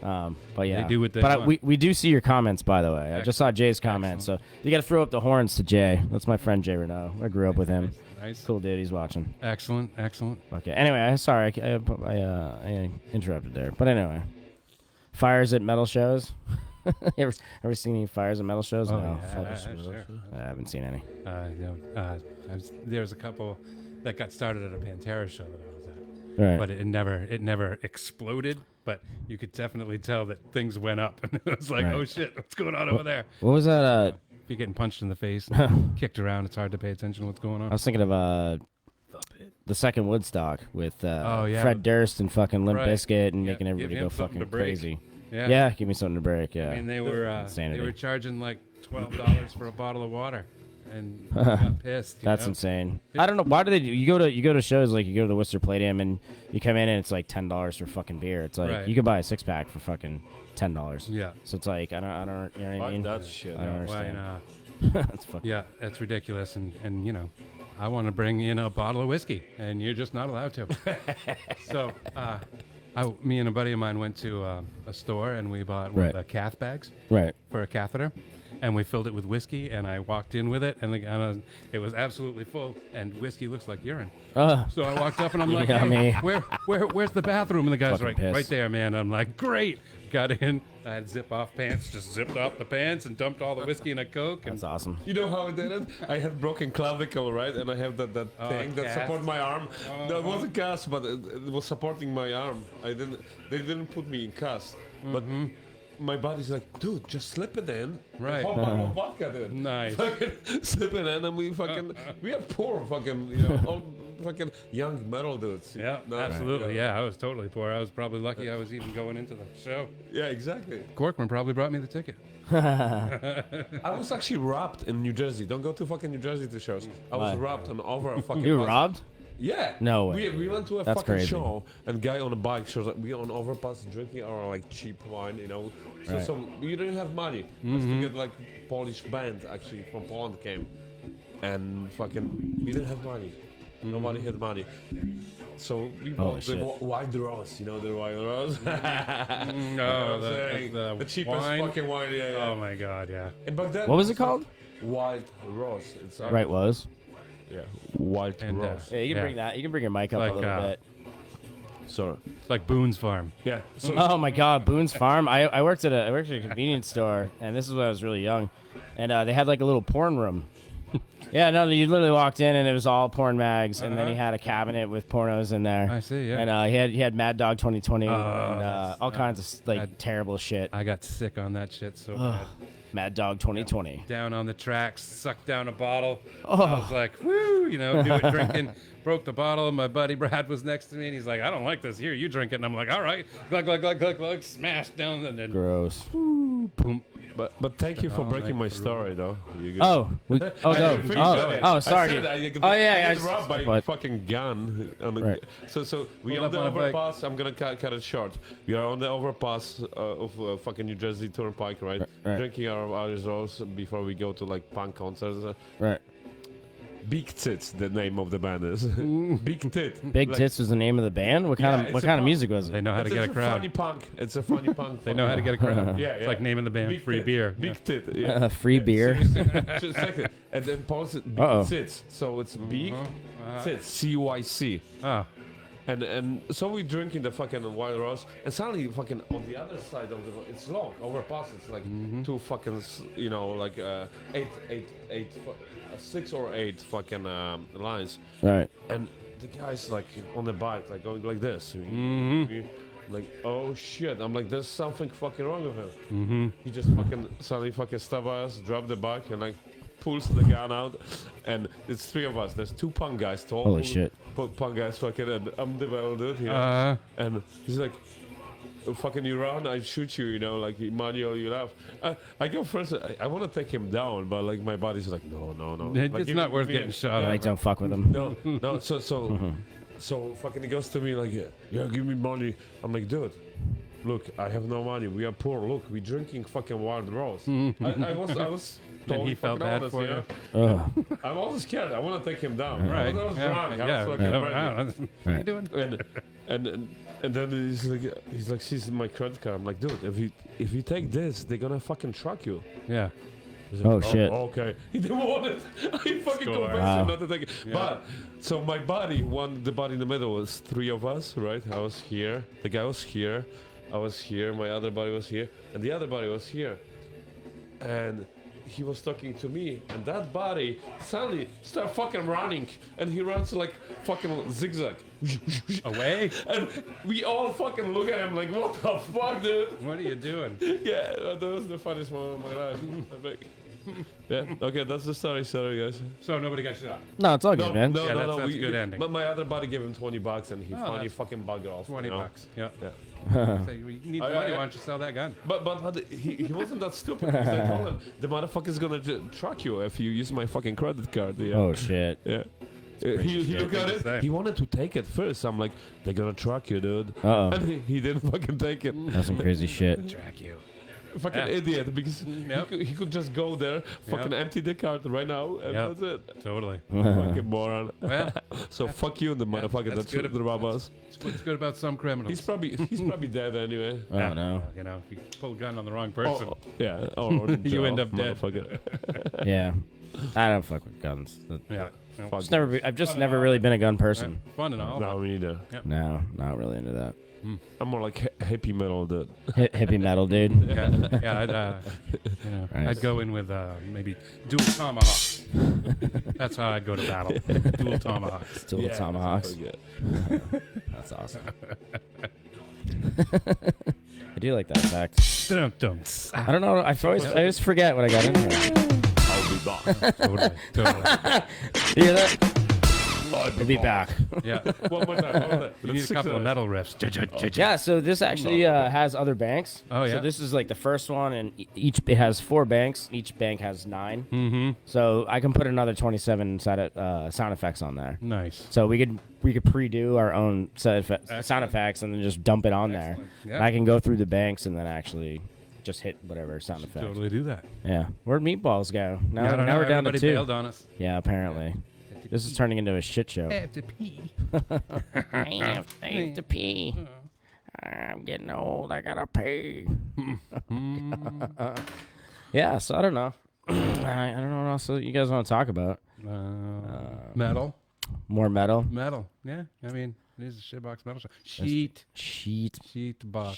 Speaker 2: Yeah.
Speaker 1: But yeah,
Speaker 2: They do what they
Speaker 1: but
Speaker 2: want.
Speaker 1: we do see your comments, by the way. I just saw Jay's comment, so you got to throw up the horns to Jay. That's my friend Jay Renault. I grew up with him.
Speaker 2: Nice.
Speaker 1: Cool dude. He's watching.
Speaker 2: Excellent.
Speaker 1: Okay. Anyway, sorry I interrupted there, but anyway, fires at metal shows. ever seen any fires at metal shows?
Speaker 2: Oh,
Speaker 1: No,
Speaker 2: yeah,
Speaker 1: fuck.
Speaker 2: sure.
Speaker 1: I haven't seen any.
Speaker 2: There's a couple that got started at a Pantera show that I was at,
Speaker 1: Right.
Speaker 2: but it never exploded. But you could definitely tell that things went up, and it was like,
Speaker 1: Right.
Speaker 2: oh shit, what's going on over there?
Speaker 1: What was that?
Speaker 2: If you're getting punched in the face, and kicked around, it's hard to pay attention to what's going
Speaker 1: I
Speaker 2: on.
Speaker 1: was thinking of the second Woodstock with
Speaker 2: yeah.
Speaker 1: Fred Durst and fucking Limp
Speaker 2: Right.
Speaker 1: Bizkit and
Speaker 2: Yeah,
Speaker 1: making
Speaker 2: give
Speaker 1: everybody
Speaker 2: him
Speaker 1: go
Speaker 2: something
Speaker 1: fucking
Speaker 2: to break.
Speaker 1: crazy.
Speaker 2: Yeah.
Speaker 1: Yeah, give me something to break. Yeah.
Speaker 2: I mean, they
Speaker 1: Insanity.
Speaker 2: were charging like $12 for a bottle of water, and I got pissed.
Speaker 1: That's
Speaker 2: know?
Speaker 1: insane. I don't know why do they do. You go to shows like you go to the Worcester Palladium and you come in and it's like $10 for fucking beer. It's like
Speaker 2: Right.
Speaker 1: you can buy a 6-pack for fucking $10.
Speaker 2: Yeah.
Speaker 1: So it's like I don't you know what I mean?
Speaker 4: Fuck that shit.
Speaker 1: I don't
Speaker 2: Why
Speaker 1: understand.
Speaker 2: not?
Speaker 1: That's fucking
Speaker 2: Yeah, that's ridiculous, and you know, I want to bring in a bottle of whiskey, and you're just not allowed to. So, me and a buddy of mine went to a store, and we bought one of
Speaker 1: Right.
Speaker 2: the cath bags
Speaker 1: right.
Speaker 2: for a catheter, and we filled it with whiskey, and I walked in with it, and it was absolutely full, and whiskey looks like urine. So I walked up, and I'm like,
Speaker 1: Yummy.
Speaker 2: hey, where's the bathroom? And the guy's
Speaker 1: Fucking
Speaker 2: like,
Speaker 1: piss.
Speaker 2: right there, man. I'm like, great. Got in. I had zip-off pants, just zipped off the pants and dumped all the whiskey in a Coke. And
Speaker 1: That's awesome.
Speaker 4: You know how I did it? I had broken clavicle, right? And I have that thing that
Speaker 2: cast.
Speaker 4: support my arm. That wasn't cast, but it was supporting my arm. They didn't put me in cast. But my body's like, dude, just slip it in.
Speaker 2: Right.
Speaker 4: Whole bottle of vodka, dude.
Speaker 2: Nice.
Speaker 4: Fucking slip it in, and we are poor fucking, old fucking young metal dudes.
Speaker 2: Yeah,
Speaker 4: No,
Speaker 2: absolutely. Yeah, I was totally poor. I was probably lucky I was even going into the show.
Speaker 4: Yeah, exactly.
Speaker 2: Corkman probably brought me the ticket.
Speaker 4: I was actually robbed in New Jersey. Don't go to fucking New Jersey to shows. I was
Speaker 1: Why?
Speaker 4: robbed on over a fucking
Speaker 1: You were
Speaker 4: bus.
Speaker 1: robbed?
Speaker 4: Yeah.
Speaker 1: No way.
Speaker 4: We went to a
Speaker 1: That's
Speaker 4: fucking
Speaker 1: crazy.
Speaker 4: show, and guy on a bike shows up. We on overpass drinking our like cheap wine, So,
Speaker 1: Right.
Speaker 4: so we didn't have money. Just to get like Polish band actually from Poland came, and fucking we didn't have money. Nobody had money. So we bought the
Speaker 1: shit.
Speaker 4: white rose, the white rose.
Speaker 2: No,
Speaker 4: the cheapest
Speaker 2: wine.
Speaker 4: fucking wine. Yeah.
Speaker 2: Oh my god, yeah.
Speaker 4: And back then,
Speaker 1: What was it called?
Speaker 4: White rose. It's
Speaker 1: Right was.
Speaker 4: Yeah, white
Speaker 2: And,
Speaker 4: rose.
Speaker 1: Yeah, you can
Speaker 2: Yeah.
Speaker 1: bring that. You can bring your mic up
Speaker 2: Like,
Speaker 1: a little bit.
Speaker 4: Sorry.
Speaker 2: It's like Boone's Farm.
Speaker 4: Yeah. So
Speaker 1: Oh my God, Boone's Farm. I worked at a convenience store, and this is when I was really young, and they had like a little porn room. Yeah, no, you literally walked in and it was all porn mags, and then he had a cabinet with pornos in there.
Speaker 2: I see, yeah.
Speaker 1: And he had Mad Dog 2020 and
Speaker 2: that's-
Speaker 1: all kinds of like terrible shit.
Speaker 2: I got sick on that shit so bad.
Speaker 1: Mad Dog 2020.
Speaker 2: Down on the tracks, sucked down a bottle.
Speaker 1: Oh.
Speaker 2: I was like, woo, doing drinking. Broke the bottle. My buddy Brad was next to me, and he's like, I don't like this. Here, you drink it. And I'm like, all right. Glug, glug, glug, glug, glug. Smash down, and then
Speaker 1: Gross.
Speaker 2: boom.
Speaker 4: But thank you for
Speaker 2: Oh,
Speaker 4: breaking
Speaker 2: like
Speaker 4: my
Speaker 2: brutal.
Speaker 4: story, though. You good?
Speaker 1: Oh, no.
Speaker 4: Finish it.
Speaker 1: Oh, sorry.
Speaker 4: I
Speaker 1: dude.
Speaker 4: said I get-
Speaker 1: Oh yeah,
Speaker 4: I
Speaker 1: I
Speaker 4: get robbed by a
Speaker 1: what?
Speaker 4: fucking gun.
Speaker 1: Right.
Speaker 4: So we
Speaker 2: Hold
Speaker 4: on the
Speaker 2: up on a bike.
Speaker 4: overpass. I'm gonna cut it short. We are on the overpass of fucking New Jersey Turnpike, right?
Speaker 1: Right.
Speaker 4: Drinking our Irish Rose before we go to like punk concerts.
Speaker 1: Right.
Speaker 4: Big Tits, the name of the band is. Big Tit.
Speaker 1: Big
Speaker 4: Like,
Speaker 1: Tits was the name of the band. What kind
Speaker 4: Yeah,
Speaker 1: of what
Speaker 4: it's a
Speaker 1: kind of
Speaker 4: punk.
Speaker 1: music was
Speaker 2: They
Speaker 1: it?
Speaker 2: know how to get a
Speaker 4: It's a funny
Speaker 2: crowd.
Speaker 4: punk. It's a funny punk.
Speaker 2: They know how to get a crowd.
Speaker 4: Yeah,
Speaker 2: It's like naming the band
Speaker 4: Big
Speaker 2: Free
Speaker 4: Tit.
Speaker 2: Beer.
Speaker 4: Big Tit. Yeah.
Speaker 1: Free beer.
Speaker 4: Just a second. And then pause it.
Speaker 1: Uh-oh.
Speaker 4: Big Tits. So it's Big
Speaker 2: Uh-huh.
Speaker 4: Tits. CYC.
Speaker 2: Oh,
Speaker 4: And so we drinking the fucking Wild Rose, and suddenly fucking on the other side of the it's long overpass. It's like two fucking like six or eight fucking lines,
Speaker 1: Right.
Speaker 4: and the guy's like on the bike, like going like this. Like, oh shit! I'm like, there's something fucking wrong with him. He just fucking suddenly fucking stop us, drop the bike, and like pulls the gun out, and it's three of us. There's two punk guys, tall.
Speaker 1: Holy shit.
Speaker 4: Punk guys, fucking, and I'm the well dude here. And he's like, "Oh, fucking you run, I shoot you, like manual, you laugh. I go first, I want to take him down, but like my body's like, no. Like,
Speaker 2: it's not worth getting shot
Speaker 1: Like,
Speaker 2: at.
Speaker 1: don't fuck with them.
Speaker 4: No, so fucking he goes to me like, yeah, give me money. I'm like, dude, look, I have no money. We are poor. Look, we drinking fucking Wild Rose. I was
Speaker 2: And
Speaker 4: totally
Speaker 2: he felt
Speaker 4: fucking
Speaker 2: bad
Speaker 4: honest,
Speaker 2: for
Speaker 4: you
Speaker 2: you.
Speaker 4: know?
Speaker 1: Ugh.
Speaker 4: I'm also scared. I want to take him down.
Speaker 2: Right.
Speaker 4: I was drunk. I was fucking ready.
Speaker 2: What are you doing?
Speaker 4: And then he's like, she's my credit card. I'm like, dude, if you take this, they're gonna fucking truck you.
Speaker 2: Yeah.
Speaker 4: He's
Speaker 1: Oh,
Speaker 4: like,
Speaker 1: shit.
Speaker 4: Okay. He didn't want it. I fucking
Speaker 2: Score.
Speaker 4: convinced
Speaker 1: Wow.
Speaker 4: him not to take it. But so my body, the body in the middle was three of us, right? I was here. The guy was here. I was here. My other body was here, and the other body was here. And he was talking to me, and that body suddenly started fucking running, and he runs like fucking zigzag.
Speaker 2: Away?
Speaker 4: And we all fucking look at him like, what the fuck, dude?
Speaker 2: What are you doing?
Speaker 4: Yeah, that was the funniest moment of my life. I think. Yeah, okay, that's the story. Sorry, guys.
Speaker 2: So nobody got shot.
Speaker 1: No, it's all good, man.
Speaker 2: Yeah, that's a good ending.
Speaker 4: But my other buddy gave him $20, and he finally
Speaker 2: that's-
Speaker 4: fucking bugged off.
Speaker 2: $20. Yeah.
Speaker 4: Yeah.
Speaker 2: So you need
Speaker 4: Oh,
Speaker 2: the
Speaker 4: yeah,
Speaker 2: money.
Speaker 4: yeah.
Speaker 2: Why don't you sell that gun?
Speaker 4: But he wasn't that stupid. Because I told him the motherfucker's gonna track you if you use my fucking credit card. Yeah.
Speaker 1: Oh shit.
Speaker 4: Yeah. He looked at
Speaker 2: thing to say.
Speaker 4: it. He wanted to take it first. I'm like, they're gonna track you, dude.
Speaker 1: Uh-oh.
Speaker 4: And he didn't fucking take it.
Speaker 1: That's some crazy shit.
Speaker 2: Track you.
Speaker 4: Fucking idiot, because
Speaker 2: Yep.
Speaker 4: he could just go there, fucking empty the card right now, and
Speaker 2: Yep.
Speaker 4: that's it.
Speaker 2: Totally.
Speaker 4: Fucking moron.
Speaker 2: Well,
Speaker 4: So fuck you, the motherfucker
Speaker 2: that's
Speaker 4: that
Speaker 2: good.
Speaker 4: should rob us.
Speaker 2: what's good about some criminals?
Speaker 4: He's probably dead anyway.
Speaker 1: Oh no.
Speaker 2: You know, if you pull a gun on the wrong person.
Speaker 4: Yeah. Or in
Speaker 2: You
Speaker 4: jail,
Speaker 2: end up dead.
Speaker 4: motherfucker.
Speaker 1: Yeah. I don't fuck with guns.
Speaker 2: Yeah.
Speaker 4: Fuck.
Speaker 1: I've just never really been a gun person.
Speaker 2: Fun and all.
Speaker 4: No, me neither.
Speaker 1: No, not really into that.
Speaker 4: I'm more like hippie metal, dude.
Speaker 1: Hippie metal, dude.
Speaker 2: Yeah,
Speaker 1: Right.
Speaker 2: I'd go in with maybe dual tomahawks. That's how I'd go to battle. Dual tomahawks.
Speaker 1: Dual tomahawks.
Speaker 4: Fuck
Speaker 1: That's awesome. I do like that fact.
Speaker 2: Dum-dum.
Speaker 1: I don't know. I always forget when I got in here.
Speaker 4: I'll be back.
Speaker 2: Totally.
Speaker 1: You hear that? We'll be back.
Speaker 2: Yeah.
Speaker 4: One more time.
Speaker 2: You need a couple of metal riffs.
Speaker 1: Yeah, so this actually has other banks.
Speaker 2: Oh, yeah?
Speaker 1: So this is like the first one, and it has 4 banks. Each bank has 9.
Speaker 2: Mm-hmm.
Speaker 1: So I can put another 27 sound effects on there.
Speaker 2: Nice.
Speaker 1: So we could pre-do our own sound effects and then just dump it on there.
Speaker 2: Yeah.
Speaker 1: And I can go through the banks and then actually just hit whatever sound effect.
Speaker 2: Totally do that.
Speaker 1: Yeah. Where'd meatballs go? Now,
Speaker 2: I don't
Speaker 1: now
Speaker 2: know.
Speaker 1: we're down to
Speaker 2: Everybody
Speaker 1: 2.
Speaker 2: bailed on us.
Speaker 1: Yeah, apparently. This is turning into a shit show.
Speaker 2: have to pee.
Speaker 1: I have to pee. I'm getting old. I gotta pee. Yeah, so I don't know. I don't know what else you guys want to talk about.
Speaker 2: Metal.
Speaker 1: More metal.
Speaker 2: Metal. Yeah. I mean, it is a Shitbox Metal Show. Sheetbox.
Speaker 1: Sheetbox.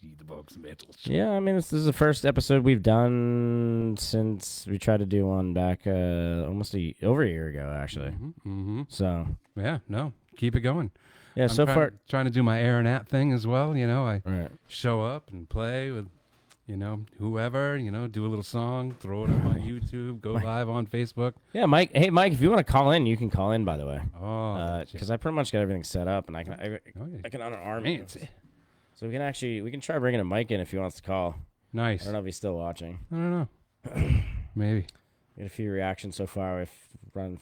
Speaker 2: Shitbox Metal Show.
Speaker 1: Yeah, I mean, this is the first episode we've done since we tried to do one back almost over a year ago, actually.
Speaker 2: Mm-hmm.
Speaker 1: So,
Speaker 2: Yeah. No. Keep it going.
Speaker 1: yeah,
Speaker 2: I'm
Speaker 1: so far.
Speaker 2: trying to do my air and at thing as well. You know, I
Speaker 1: Right.
Speaker 2: show up and play with, whoever, do a little song, throw it up on YouTube, go live on Facebook.
Speaker 1: Yeah, Mike. Hey, Mike, if you want to call in, you can call in, by the way.
Speaker 2: Oh,
Speaker 1: Because I pretty much got everything set up, and I can
Speaker 2: yeah.
Speaker 1: unarm it.
Speaker 2: Fancy.
Speaker 1: So we can try bringing a mic in if he wants to call. I
Speaker 2: Nice.
Speaker 1: don't know if he's still watching.
Speaker 2: I don't know. Maybe.
Speaker 1: We had a few reactions so far. No,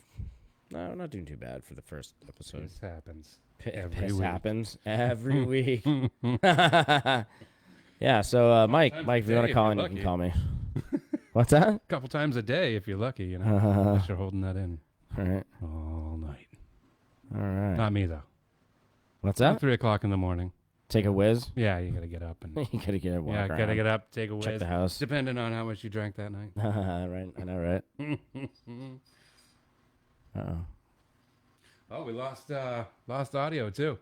Speaker 1: we're not doing too bad for the first episode.
Speaker 2: This happens.
Speaker 1: Piss
Speaker 2: week.
Speaker 1: happens every week. Yeah, so Mike, if you want to
Speaker 2: Hey,
Speaker 1: call
Speaker 2: if
Speaker 1: in,
Speaker 2: you're
Speaker 1: you can
Speaker 2: lucky.
Speaker 1: call me. What's that?
Speaker 2: A couple times a day if you're lucky, you know. Unless you're holding that in
Speaker 1: All right.
Speaker 2: all night.
Speaker 1: All right.
Speaker 2: Not me though.
Speaker 1: What's
Speaker 2: At
Speaker 1: that?
Speaker 2: 3 o'clock in the morning.
Speaker 1: Take a whiz.
Speaker 2: Yeah, you gotta get up and
Speaker 1: You gotta get a walk
Speaker 2: yeah,
Speaker 1: around.
Speaker 2: gotta get up, take a
Speaker 1: Check
Speaker 2: whiz.
Speaker 1: the house.
Speaker 2: Depending on how much you drank that night.
Speaker 1: Right. I know, right? Uh-oh.
Speaker 2: Oh, we lost audio too.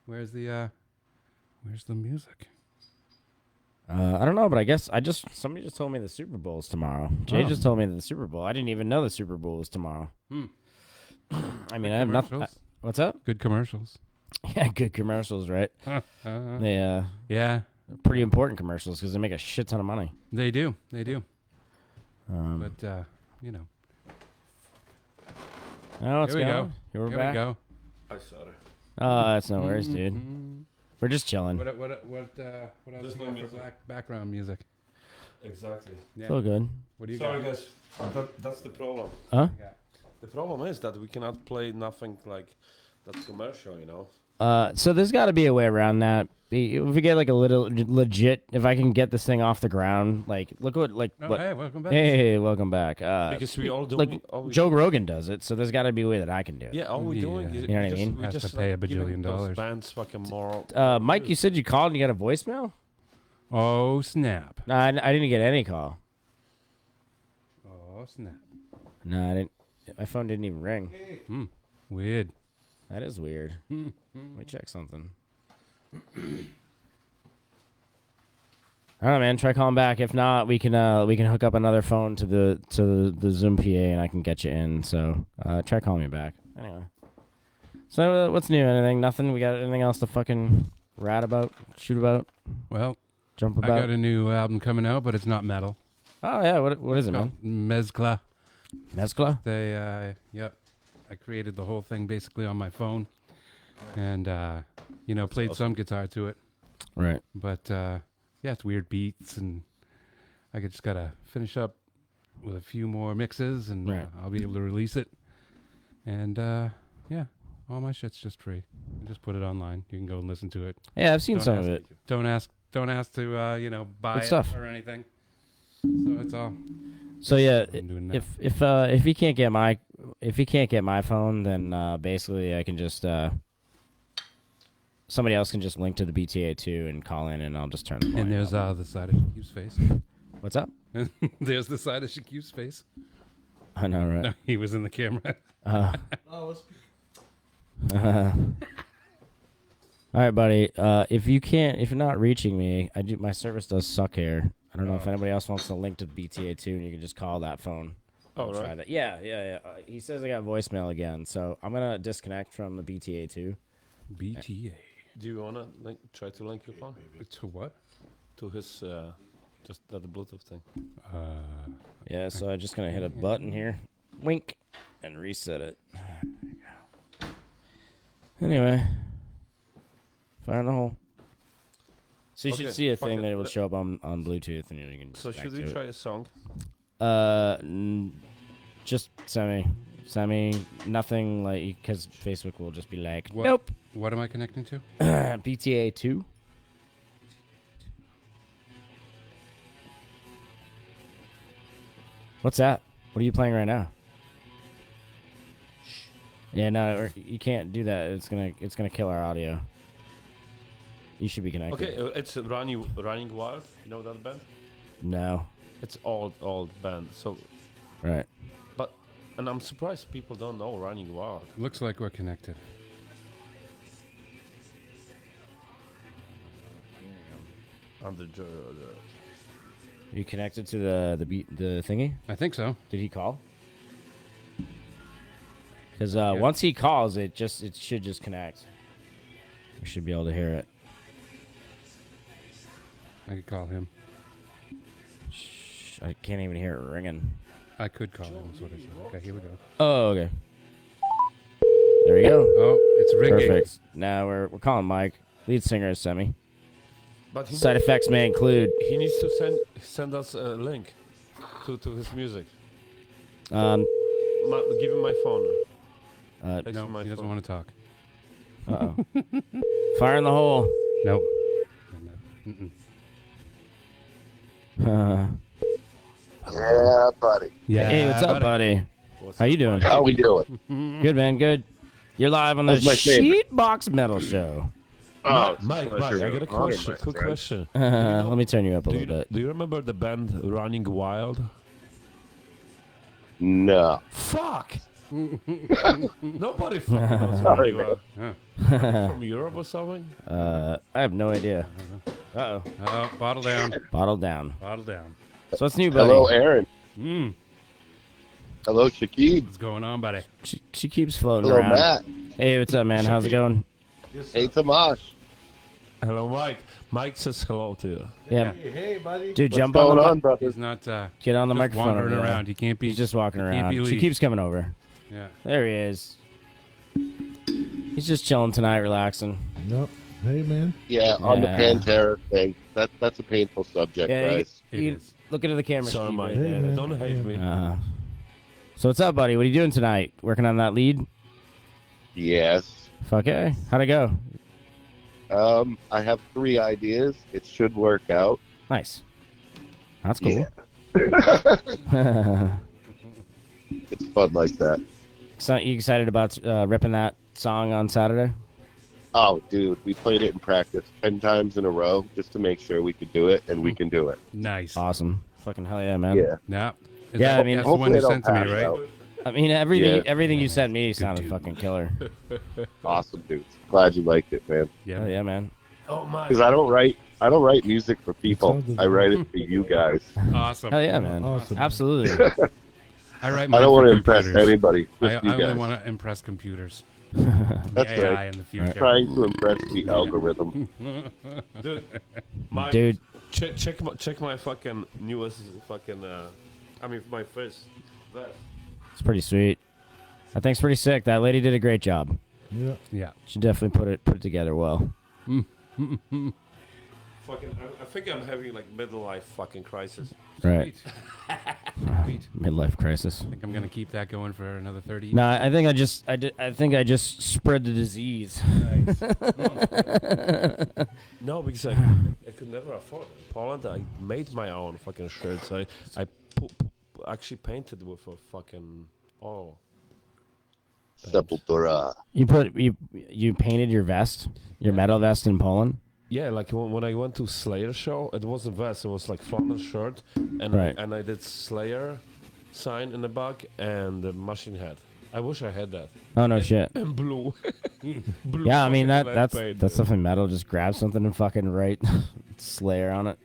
Speaker 2: Where's the music?
Speaker 1: I don't know, but I guess somebody just told me the Super Bowl is tomorrow. Jay
Speaker 2: Oh.
Speaker 1: just told me the Super Bowl. I didn't even know the Super Bowl was tomorrow. I mean, I have nothing.
Speaker 2: Commercials?
Speaker 1: What's up?
Speaker 2: Good commercials.
Speaker 1: Yeah, good commercials, right? They
Speaker 2: Yeah,
Speaker 1: pretty important commercials because they make a shit ton of money.
Speaker 2: they do. They do.
Speaker 1: Um,
Speaker 2: But you know,
Speaker 1: oh, what's
Speaker 2: here we
Speaker 1: going?
Speaker 2: go.
Speaker 1: Here we're
Speaker 2: Here
Speaker 1: back.
Speaker 2: we go.
Speaker 4: I saw it.
Speaker 1: Oh, that's no worries, dude. We're just chilling.
Speaker 2: What else
Speaker 4: There's
Speaker 2: you
Speaker 4: no
Speaker 2: got
Speaker 4: music.
Speaker 2: for background music?
Speaker 4: Exactly.
Speaker 2: Yeah.
Speaker 1: Feel good.
Speaker 2: What do you
Speaker 4: Sorry,
Speaker 2: got?
Speaker 4: guys. That's the problem.
Speaker 1: Huh?
Speaker 4: The problem is that we cannot play nothing like that commercial, you know.
Speaker 1: So there's got to be a way around that. If we get like a little legit, if I can get this thing off the ground, like look what like
Speaker 2: Oh,
Speaker 1: what.
Speaker 2: hey, welcome back.
Speaker 1: Hey, welcome back.
Speaker 4: Because we all do
Speaker 1: like Joe Rogan does it, so there's got to be a way that I can do it.
Speaker 4: Yeah, all we're doing
Speaker 2: Yeah.
Speaker 4: is
Speaker 1: You know what I
Speaker 4: we
Speaker 1: mean?
Speaker 4: We
Speaker 2: Has
Speaker 4: just
Speaker 2: to pay a
Speaker 4: giving
Speaker 2: bajillion
Speaker 4: those
Speaker 2: dollars.
Speaker 4: bands fucking more.
Speaker 1: Mike, you said you called and you got a voicemail?
Speaker 2: Oh snap!
Speaker 1: No, I didn't get any call.
Speaker 2: Oh snap!
Speaker 1: No, I didn't. My phone didn't even ring.
Speaker 2: Weird.
Speaker 1: That is weird. Let me check something. All right, man. Try calling back. If not, we can hook up another phone to the Zoom PA and I can get you in. So try calling me back. Anyway. So what's new? Anything? Nothing. We got anything else to fucking rat about, shoot about,
Speaker 2: Well,
Speaker 1: jump
Speaker 2: I
Speaker 1: about?
Speaker 2: got a new album coming out, but it's not metal.
Speaker 1: Oh yeah. What is it, man?
Speaker 2: Mezcla.
Speaker 1: Mezcla?
Speaker 2: They, yep. I created the whole thing basically on my phone, and played some guitar to it.
Speaker 1: Right.
Speaker 2: But yeah, it's weird beats, and I just gotta finish up with a few more mixes, and
Speaker 1: Right.
Speaker 2: I'll be able to release it. And yeah, all my shit's just free. I just put it online. You can go and listen to it.
Speaker 1: Yeah, I've seen
Speaker 2: Don't
Speaker 1: some
Speaker 2: ask-
Speaker 1: of it.
Speaker 2: Don't ask to buy
Speaker 1: Good
Speaker 2: it
Speaker 1: stuff.
Speaker 2: or anything. So it's all.
Speaker 1: So yeah,
Speaker 2: I'm doing now.
Speaker 1: if he can't get my phone, then basically I can just somebody else can just link to the BTA2 and call in, and I'll just turn the volume
Speaker 2: And there's
Speaker 1: up.
Speaker 2: the side of Shakib's face.
Speaker 1: What's up?
Speaker 2: There's the side of Shakib's face.
Speaker 1: I know, right?
Speaker 2: No, he was in the camera.
Speaker 1: All right, buddy. If you're not reaching me, my service does suck here. I don't know if anybody else wants to link to the BTA2, and you can just call that phone.
Speaker 4: Oh,
Speaker 1: Try
Speaker 4: right.
Speaker 1: that. Yeah. He says I got voicemail again, so I'm gonna disconnect from the BTA2.
Speaker 2: BTA.
Speaker 4: Do you wanna try to link your phone
Speaker 2: To what?
Speaker 4: to his just the Bluetooth thing?
Speaker 1: Yeah, so I'm just gonna hit a button here, wink, and reset it. There you go. Anyway, fire in the hole. So you
Speaker 4: Okay,
Speaker 1: should see a
Speaker 4: fuck
Speaker 1: thing
Speaker 4: it.
Speaker 1: that will show up on Bluetooth, and you can. Just
Speaker 4: So
Speaker 1: connect
Speaker 4: should we
Speaker 1: to it.
Speaker 4: try a song?
Speaker 1: Just semi, nothing like because Facebook will just be like,
Speaker 2: What?
Speaker 1: nope.
Speaker 2: What am I connecting to?
Speaker 1: BTA2. What's that? What are you playing right now? Yeah, no, you can't do that. It's gonna kill our audio. You should be connected.
Speaker 4: Okay, it's Running Wild. You know that band?
Speaker 1: No.
Speaker 4: It's old band. So,
Speaker 1: Right.
Speaker 4: and I'm surprised people don't know Running Wild.
Speaker 2: Looks like we're connected.
Speaker 4: Under
Speaker 1: You connected to the thingy?
Speaker 2: I think so.
Speaker 1: Did he call? Because once he calls, it should just connect. We should be able to hear it.
Speaker 2: I could call him.
Speaker 1: Shh, I can't even hear it ringing.
Speaker 2: I could call him. Is what I said. Okay, here we go.
Speaker 1: Oh, okay. There we go.
Speaker 2: Oh, it's ringing.
Speaker 1: Perfect. Now we're calling Mike. Lead singer is Semi.
Speaker 4: But
Speaker 1: Side effects may include
Speaker 4: he needs to send us a link to his music. Give him my phone. Text
Speaker 2: No,
Speaker 4: him my
Speaker 2: he doesn't
Speaker 4: phone.
Speaker 2: want to talk.
Speaker 1: Uh-oh. Fire in the hole.
Speaker 2: Nope. Mm-mm.
Speaker 1: Hello?
Speaker 5: Yeah, buddy.
Speaker 2: Yeah.
Speaker 1: Hey, what's up, buddy? How you doing?
Speaker 5: How we doing?
Speaker 1: Good, man. Good. You're live on the
Speaker 5: That's my favorite.
Speaker 1: Shitbox Metal Show.
Speaker 5: Oh,
Speaker 4: Mike, I got a question. Quick question.
Speaker 1: Let me turn you up a little bit.
Speaker 4: Do you remember the band Running Wild?
Speaker 5: No.
Speaker 4: Fuck! Nobody fucking knows
Speaker 5: Sorry,
Speaker 4: Running
Speaker 5: man.
Speaker 4: Wild. From Europe or something?
Speaker 1: I have no idea. Uh-oh.
Speaker 2: Oh, bottle down.
Speaker 1: Bottle down.
Speaker 2: Bottle down.
Speaker 1: So what's new, buddy?
Speaker 5: Hello, Aaron.
Speaker 2: Mm.
Speaker 5: Hello, Shakib.
Speaker 2: What's going on, buddy?
Speaker 1: She keeps floating
Speaker 5: Hello,
Speaker 1: around.
Speaker 5: Matt.
Speaker 1: Hey, what's up, man? How's it going?
Speaker 5: Hey, Tomash.
Speaker 4: Hello, Mike. Mike says hello to you.
Speaker 1: Yeah.
Speaker 3: Hey, buddy.
Speaker 1: Dude,
Speaker 5: What's
Speaker 1: jump
Speaker 5: going
Speaker 1: on
Speaker 5: on,
Speaker 1: the
Speaker 5: brother?
Speaker 2: He's not
Speaker 1: get on the
Speaker 2: just
Speaker 1: microphone.
Speaker 2: wandering
Speaker 1: over there.
Speaker 2: around. He can't be.
Speaker 1: He's just walking
Speaker 2: can't
Speaker 1: around.
Speaker 2: be
Speaker 1: She
Speaker 2: leashed.
Speaker 1: keeps coming over.
Speaker 2: Yeah.
Speaker 1: There he is. He's just chilling tonight, relaxing.
Speaker 3: Nope. Hey, man.
Speaker 5: Yeah, on the
Speaker 1: Yeah.
Speaker 5: Pantera thing. That's a painful subject,
Speaker 1: Yeah,
Speaker 5: guys.
Speaker 2: It
Speaker 1: you
Speaker 2: is.
Speaker 1: look into the camera.
Speaker 4: Sorry,
Speaker 1: Steve.
Speaker 4: Mike.
Speaker 3: Hey, man.
Speaker 4: Don't hate me.
Speaker 1: So what's up, buddy? What are you doing tonight? Working on that lead?
Speaker 5: Yes.
Speaker 1: Fuck yeah. How'd it go?
Speaker 5: I have 3 ideas. It should work out.
Speaker 1: Nice. That's cool.
Speaker 5: It's fun like that.
Speaker 1: So you excited about ripping that song on Saturday?
Speaker 5: Oh, dude, we played it in practice 10 times in a row just to make sure we could do it, and we can do it.
Speaker 2: Nice.
Speaker 1: Awesome. Fucking hell yeah, man.
Speaker 5: Yeah.
Speaker 2: Yeah.
Speaker 1: Yeah, I mean,
Speaker 2: that's the one
Speaker 5: hopefully
Speaker 2: you
Speaker 5: I don't
Speaker 2: sent to me,
Speaker 5: pass
Speaker 2: right?
Speaker 5: out.
Speaker 1: I mean, everything you sent me sounded
Speaker 2: dude.
Speaker 1: fucking killer.
Speaker 5: Awesome, dude. Glad you liked it, man.
Speaker 2: Yeah.
Speaker 1: Hell yeah, man.
Speaker 4: Oh, Mike.
Speaker 5: Because I don't write music for people. I write it for you guys.
Speaker 2: Awesome.
Speaker 1: Hell yeah, man.
Speaker 3: Awesome.
Speaker 1: Absolutely.
Speaker 2: I write.
Speaker 5: I
Speaker 2: mine
Speaker 5: don't
Speaker 2: for
Speaker 5: want to impress
Speaker 2: computers.
Speaker 5: anybody.
Speaker 2: I
Speaker 5: Just you
Speaker 2: only
Speaker 5: guys.
Speaker 2: want to impress computers.
Speaker 5: That's
Speaker 2: AI
Speaker 5: right.
Speaker 2: in the future.
Speaker 5: Trying to impress the algorithm.
Speaker 4: Dude, Mike,
Speaker 1: Dude.
Speaker 4: check my fucking newest fucking. My first.
Speaker 1: It's pretty sweet. That thing's pretty sick. That lady did a great job.
Speaker 3: Yeah.
Speaker 2: Yeah.
Speaker 1: She definitely put it together well.
Speaker 4: Fucking, I think I'm having like midlife fucking crisis.
Speaker 1: Right.
Speaker 2: Sweet.
Speaker 1: Midlife crisis.
Speaker 2: I think I'm gonna keep that going for another 30.
Speaker 1: No, I think I just spread the disease.
Speaker 2: Nice.
Speaker 4: No, because I could never afford it. Poland, I made my own fucking shirts. I actually painted with a fucking
Speaker 5: Sepultura.
Speaker 1: You painted your vest, your metal vest in Poland.
Speaker 4: Yeah, like when I went to Slayer show, it wasn't vest, it was like flannel shirt, and
Speaker 1: Right.
Speaker 4: and I did Slayer sign in the back and the machine head. I wish I had that.
Speaker 1: Oh no shit.
Speaker 4: And blue. Blue
Speaker 1: Yeah, I mean
Speaker 4: fucking lead
Speaker 1: that's
Speaker 4: paint.
Speaker 1: something metal. Just grab something and fucking write Slayer on it.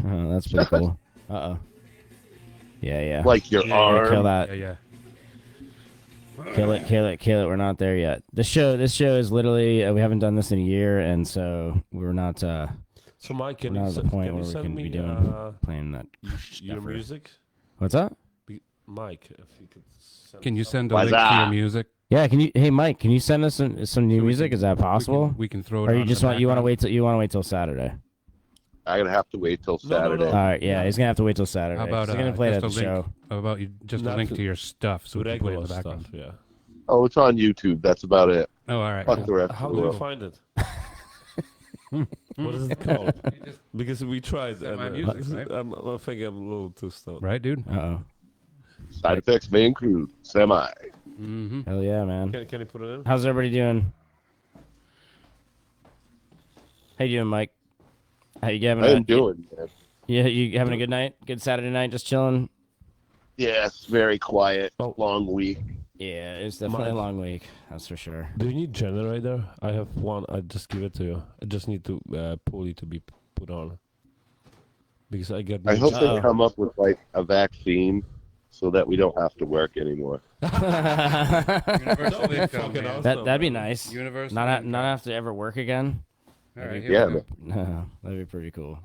Speaker 1: Oh, that's pretty cool. Uh-oh. Yeah.
Speaker 5: Like your
Speaker 1: Kill
Speaker 5: arm.
Speaker 1: that.
Speaker 2: Yeah.
Speaker 1: Kill it. We're not there yet. This show is literally we haven't done this in a year, and so we're not
Speaker 4: So Mike, can
Speaker 1: we're
Speaker 4: you,
Speaker 1: not at the
Speaker 4: send,
Speaker 1: point
Speaker 4: can
Speaker 1: where
Speaker 4: you
Speaker 1: we
Speaker 4: send
Speaker 1: can
Speaker 4: me
Speaker 1: be doing playing that.
Speaker 4: your
Speaker 1: effort.
Speaker 4: music?
Speaker 1: What's up?
Speaker 4: Mike, if you could send
Speaker 2: Can you send a
Speaker 5: Why's
Speaker 2: link to your
Speaker 5: that?
Speaker 2: music?
Speaker 1: Yeah, can you? Hey, Mike, can you send us some new music? Is that possible?
Speaker 2: We can throw it.
Speaker 1: Or you
Speaker 2: on
Speaker 1: just
Speaker 2: the
Speaker 1: want to
Speaker 2: background.
Speaker 1: wait till Saturday?
Speaker 5: I'm gonna have to wait till
Speaker 4: No, no,
Speaker 5: Saturday.
Speaker 4: no.
Speaker 1: All right, yeah, he's gonna have to wait till Saturday.
Speaker 2: How about
Speaker 1: he's gonna play it at
Speaker 2: just
Speaker 1: the
Speaker 2: a link?
Speaker 1: show.
Speaker 2: How about you just a
Speaker 4: Not
Speaker 2: link
Speaker 4: to-
Speaker 2: to your stuff so we can play it in
Speaker 4: Regular
Speaker 2: the
Speaker 4: stuff,
Speaker 2: background?
Speaker 4: yeah.
Speaker 5: Oh, it's on YouTube. That's about it.
Speaker 2: Oh, all right.
Speaker 5: Fuck the rest
Speaker 4: How
Speaker 5: of the
Speaker 4: do you
Speaker 5: world.
Speaker 4: find it? What is it called? Because we tried.
Speaker 2: Send my
Speaker 4: And,
Speaker 2: music, right?
Speaker 4: I think I'm a little too stoned.
Speaker 2: Right, dude.
Speaker 1: Uh-oh.
Speaker 5: Side effects main crew. Semi.
Speaker 2: Mm-hmm.
Speaker 1: Hell yeah, man.
Speaker 4: Can you put it in?
Speaker 1: How's everybody doing? How you doing, Mike? How you having?
Speaker 5: I am doing, man.
Speaker 1: Yeah, you having a good night? Good Saturday night, just chilling.
Speaker 5: Yes, very quiet. Long week.
Speaker 1: Yeah, it's definitely a
Speaker 4: Mike.
Speaker 1: long week. That's for sure.
Speaker 4: Do you need generator? I have one. I just give it to you. I just need to pulley to be put on. Because I get.
Speaker 5: I hope
Speaker 1: Uh-oh.
Speaker 5: they come up with like a vaccine so that we don't have to work anymore.
Speaker 2: Universal income,
Speaker 4: fucking
Speaker 2: man.
Speaker 4: awesome.
Speaker 1: That'd be nice.
Speaker 2: Universal
Speaker 1: Not
Speaker 2: income.
Speaker 1: have to ever work again.
Speaker 2: All right.
Speaker 5: Yeah,
Speaker 2: Here we go.
Speaker 5: man.
Speaker 1: That'd be pretty cool.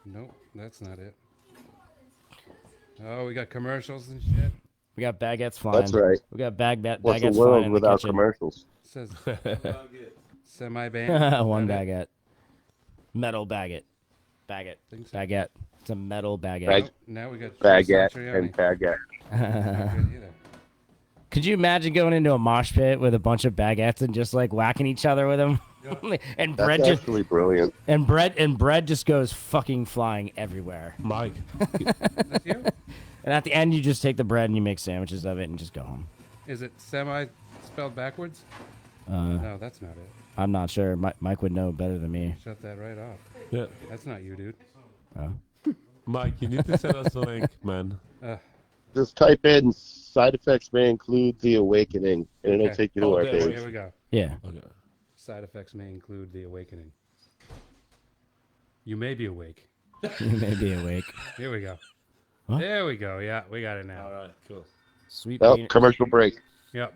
Speaker 2: Nope, that's not it. Oh, we got commercials and shit.
Speaker 1: We got baguettes flying.
Speaker 5: That's right.
Speaker 1: We got baguettes
Speaker 5: What's the
Speaker 1: flying
Speaker 5: world
Speaker 1: in
Speaker 5: without
Speaker 1: the
Speaker 5: commercials?
Speaker 2: It says semi-band.
Speaker 1: One
Speaker 2: Is that it?
Speaker 1: baguette. Metal baguette. Baguette.
Speaker 2: Think so.
Speaker 1: Baguette. It's a metal baguette.
Speaker 5: Bag-
Speaker 2: Now we got
Speaker 5: Baguette
Speaker 2: Satriani.
Speaker 5: and baguette.
Speaker 2: Not good either.
Speaker 1: Could you imagine going into a mosh pit with a bunch of baguettes and just like whacking each other with them? and bread
Speaker 5: That's
Speaker 1: just
Speaker 5: actually brilliant.
Speaker 1: and bread just goes fucking flying everywhere.
Speaker 4: Mike,
Speaker 2: That's you?
Speaker 1: And at the end, you just take the bread and you make sandwiches of it and just go home.
Speaker 2: Is it semi spelled backwards?
Speaker 1: Uh,
Speaker 2: No, that's not it.
Speaker 1: I'm not sure. Mike would know better than me.
Speaker 2: Shut that right off.
Speaker 4: Yeah.
Speaker 2: That's not you, dude.
Speaker 1: Oh.
Speaker 4: Mike, you need to send us the link, man.
Speaker 5: Just type in side effects may include the awakening, and it'll
Speaker 2: Okay.
Speaker 5: take you to
Speaker 4: Oh,
Speaker 5: our
Speaker 4: there
Speaker 5: page.
Speaker 2: Here we go.
Speaker 1: Yeah.
Speaker 4: Okay.
Speaker 2: Side effects may include the awakening. You may be awake.
Speaker 1: You may be awake.
Speaker 2: Here we go.
Speaker 1: What?
Speaker 2: There we go. Yeah, we got it now.
Speaker 4: All right, cool.
Speaker 1: Sweet.
Speaker 5: Oh,
Speaker 1: peanut-
Speaker 5: commercial break.
Speaker 2: Yep.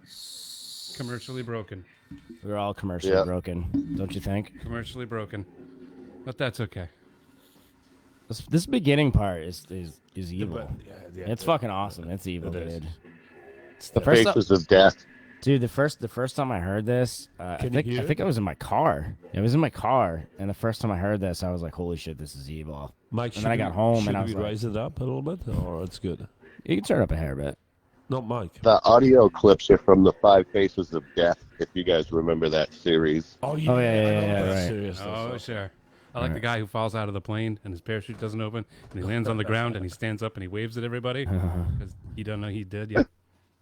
Speaker 2: Commercially broken.
Speaker 1: We're all commercially
Speaker 5: Yeah.
Speaker 1: broken, don't you think?
Speaker 2: Commercially broken. But that's okay.
Speaker 1: This beginning part is evil.
Speaker 4: Yeah,
Speaker 1: It's fucking awesome. It's evil,
Speaker 4: It is.
Speaker 1: dude.
Speaker 5: The
Speaker 1: first
Speaker 5: faces of death.
Speaker 1: Dude, the first time I heard this, I
Speaker 4: Can you hear
Speaker 1: think I was in my car. It was in my car, and the first time I heard this, I was like, "Holy shit, this is evil."
Speaker 4: Mike,
Speaker 1: And then I got home and I was
Speaker 4: should we
Speaker 1: like-
Speaker 4: raise it up a little bit, or it's good?
Speaker 1: You can turn up a hair bit.
Speaker 4: Not Mike.
Speaker 5: The audio clips are from the Five Faces of Death, if you guys remember that series.
Speaker 4: Oh
Speaker 1: yeah, right.
Speaker 4: Serious
Speaker 2: Oh, sure. I like the guy who falls out of the plane and his parachute doesn't open and he lands on the ground and he stands up and he waves at everybody because he don't know he did yet.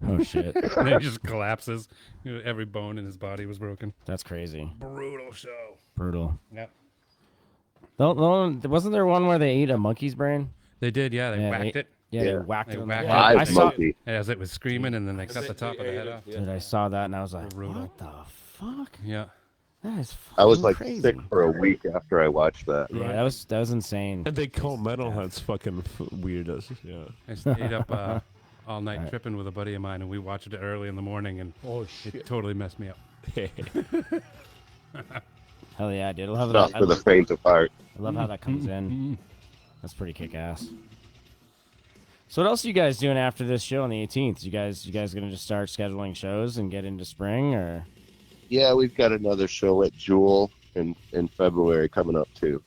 Speaker 1: Oh shit,
Speaker 2: And then he just collapses. You know, every bone in his body was broken.
Speaker 1: that's crazy.
Speaker 2: Brutal show.
Speaker 1: Brutal.
Speaker 2: Yep.
Speaker 1: Wasn't there one where they ate a monkey's brain?
Speaker 2: They did, yeah. They
Speaker 1: Yeah,
Speaker 2: whacked
Speaker 1: they-
Speaker 2: it
Speaker 1: Yeah, they
Speaker 5: Yeah.
Speaker 1: whacked
Speaker 2: They
Speaker 1: it.
Speaker 2: whacked it.
Speaker 1: I
Speaker 5: Live
Speaker 1: saw,
Speaker 5: monkey.
Speaker 2: as it was screaming and then they cut the top of the head off.
Speaker 1: dude, I saw that and I was like,
Speaker 2: Brutal.
Speaker 1: "What the fuck?
Speaker 2: Yeah.
Speaker 1: That is
Speaker 5: I was
Speaker 1: fucking
Speaker 5: like
Speaker 1: crazy."
Speaker 5: sick for a week after I watched that.
Speaker 1: Yeah, that was insane.
Speaker 4: And they call metalheads fucking weirdos. Yeah.
Speaker 2: I stayed up all night tripping with a buddy of mine and we watched it early in the morning and
Speaker 4: Oh
Speaker 2: it totally messed me up.
Speaker 1: Hell yeah, dude. I love
Speaker 5: Not
Speaker 1: that.
Speaker 5: for the faint of heart.
Speaker 1: I love how that comes in. That's pretty kick ass. So what else are you guys doing after this show on the 18th? You guys gonna just start scheduling shows and get into spring, or?
Speaker 5: Yeah, we've got another show at Jewel in February coming up too.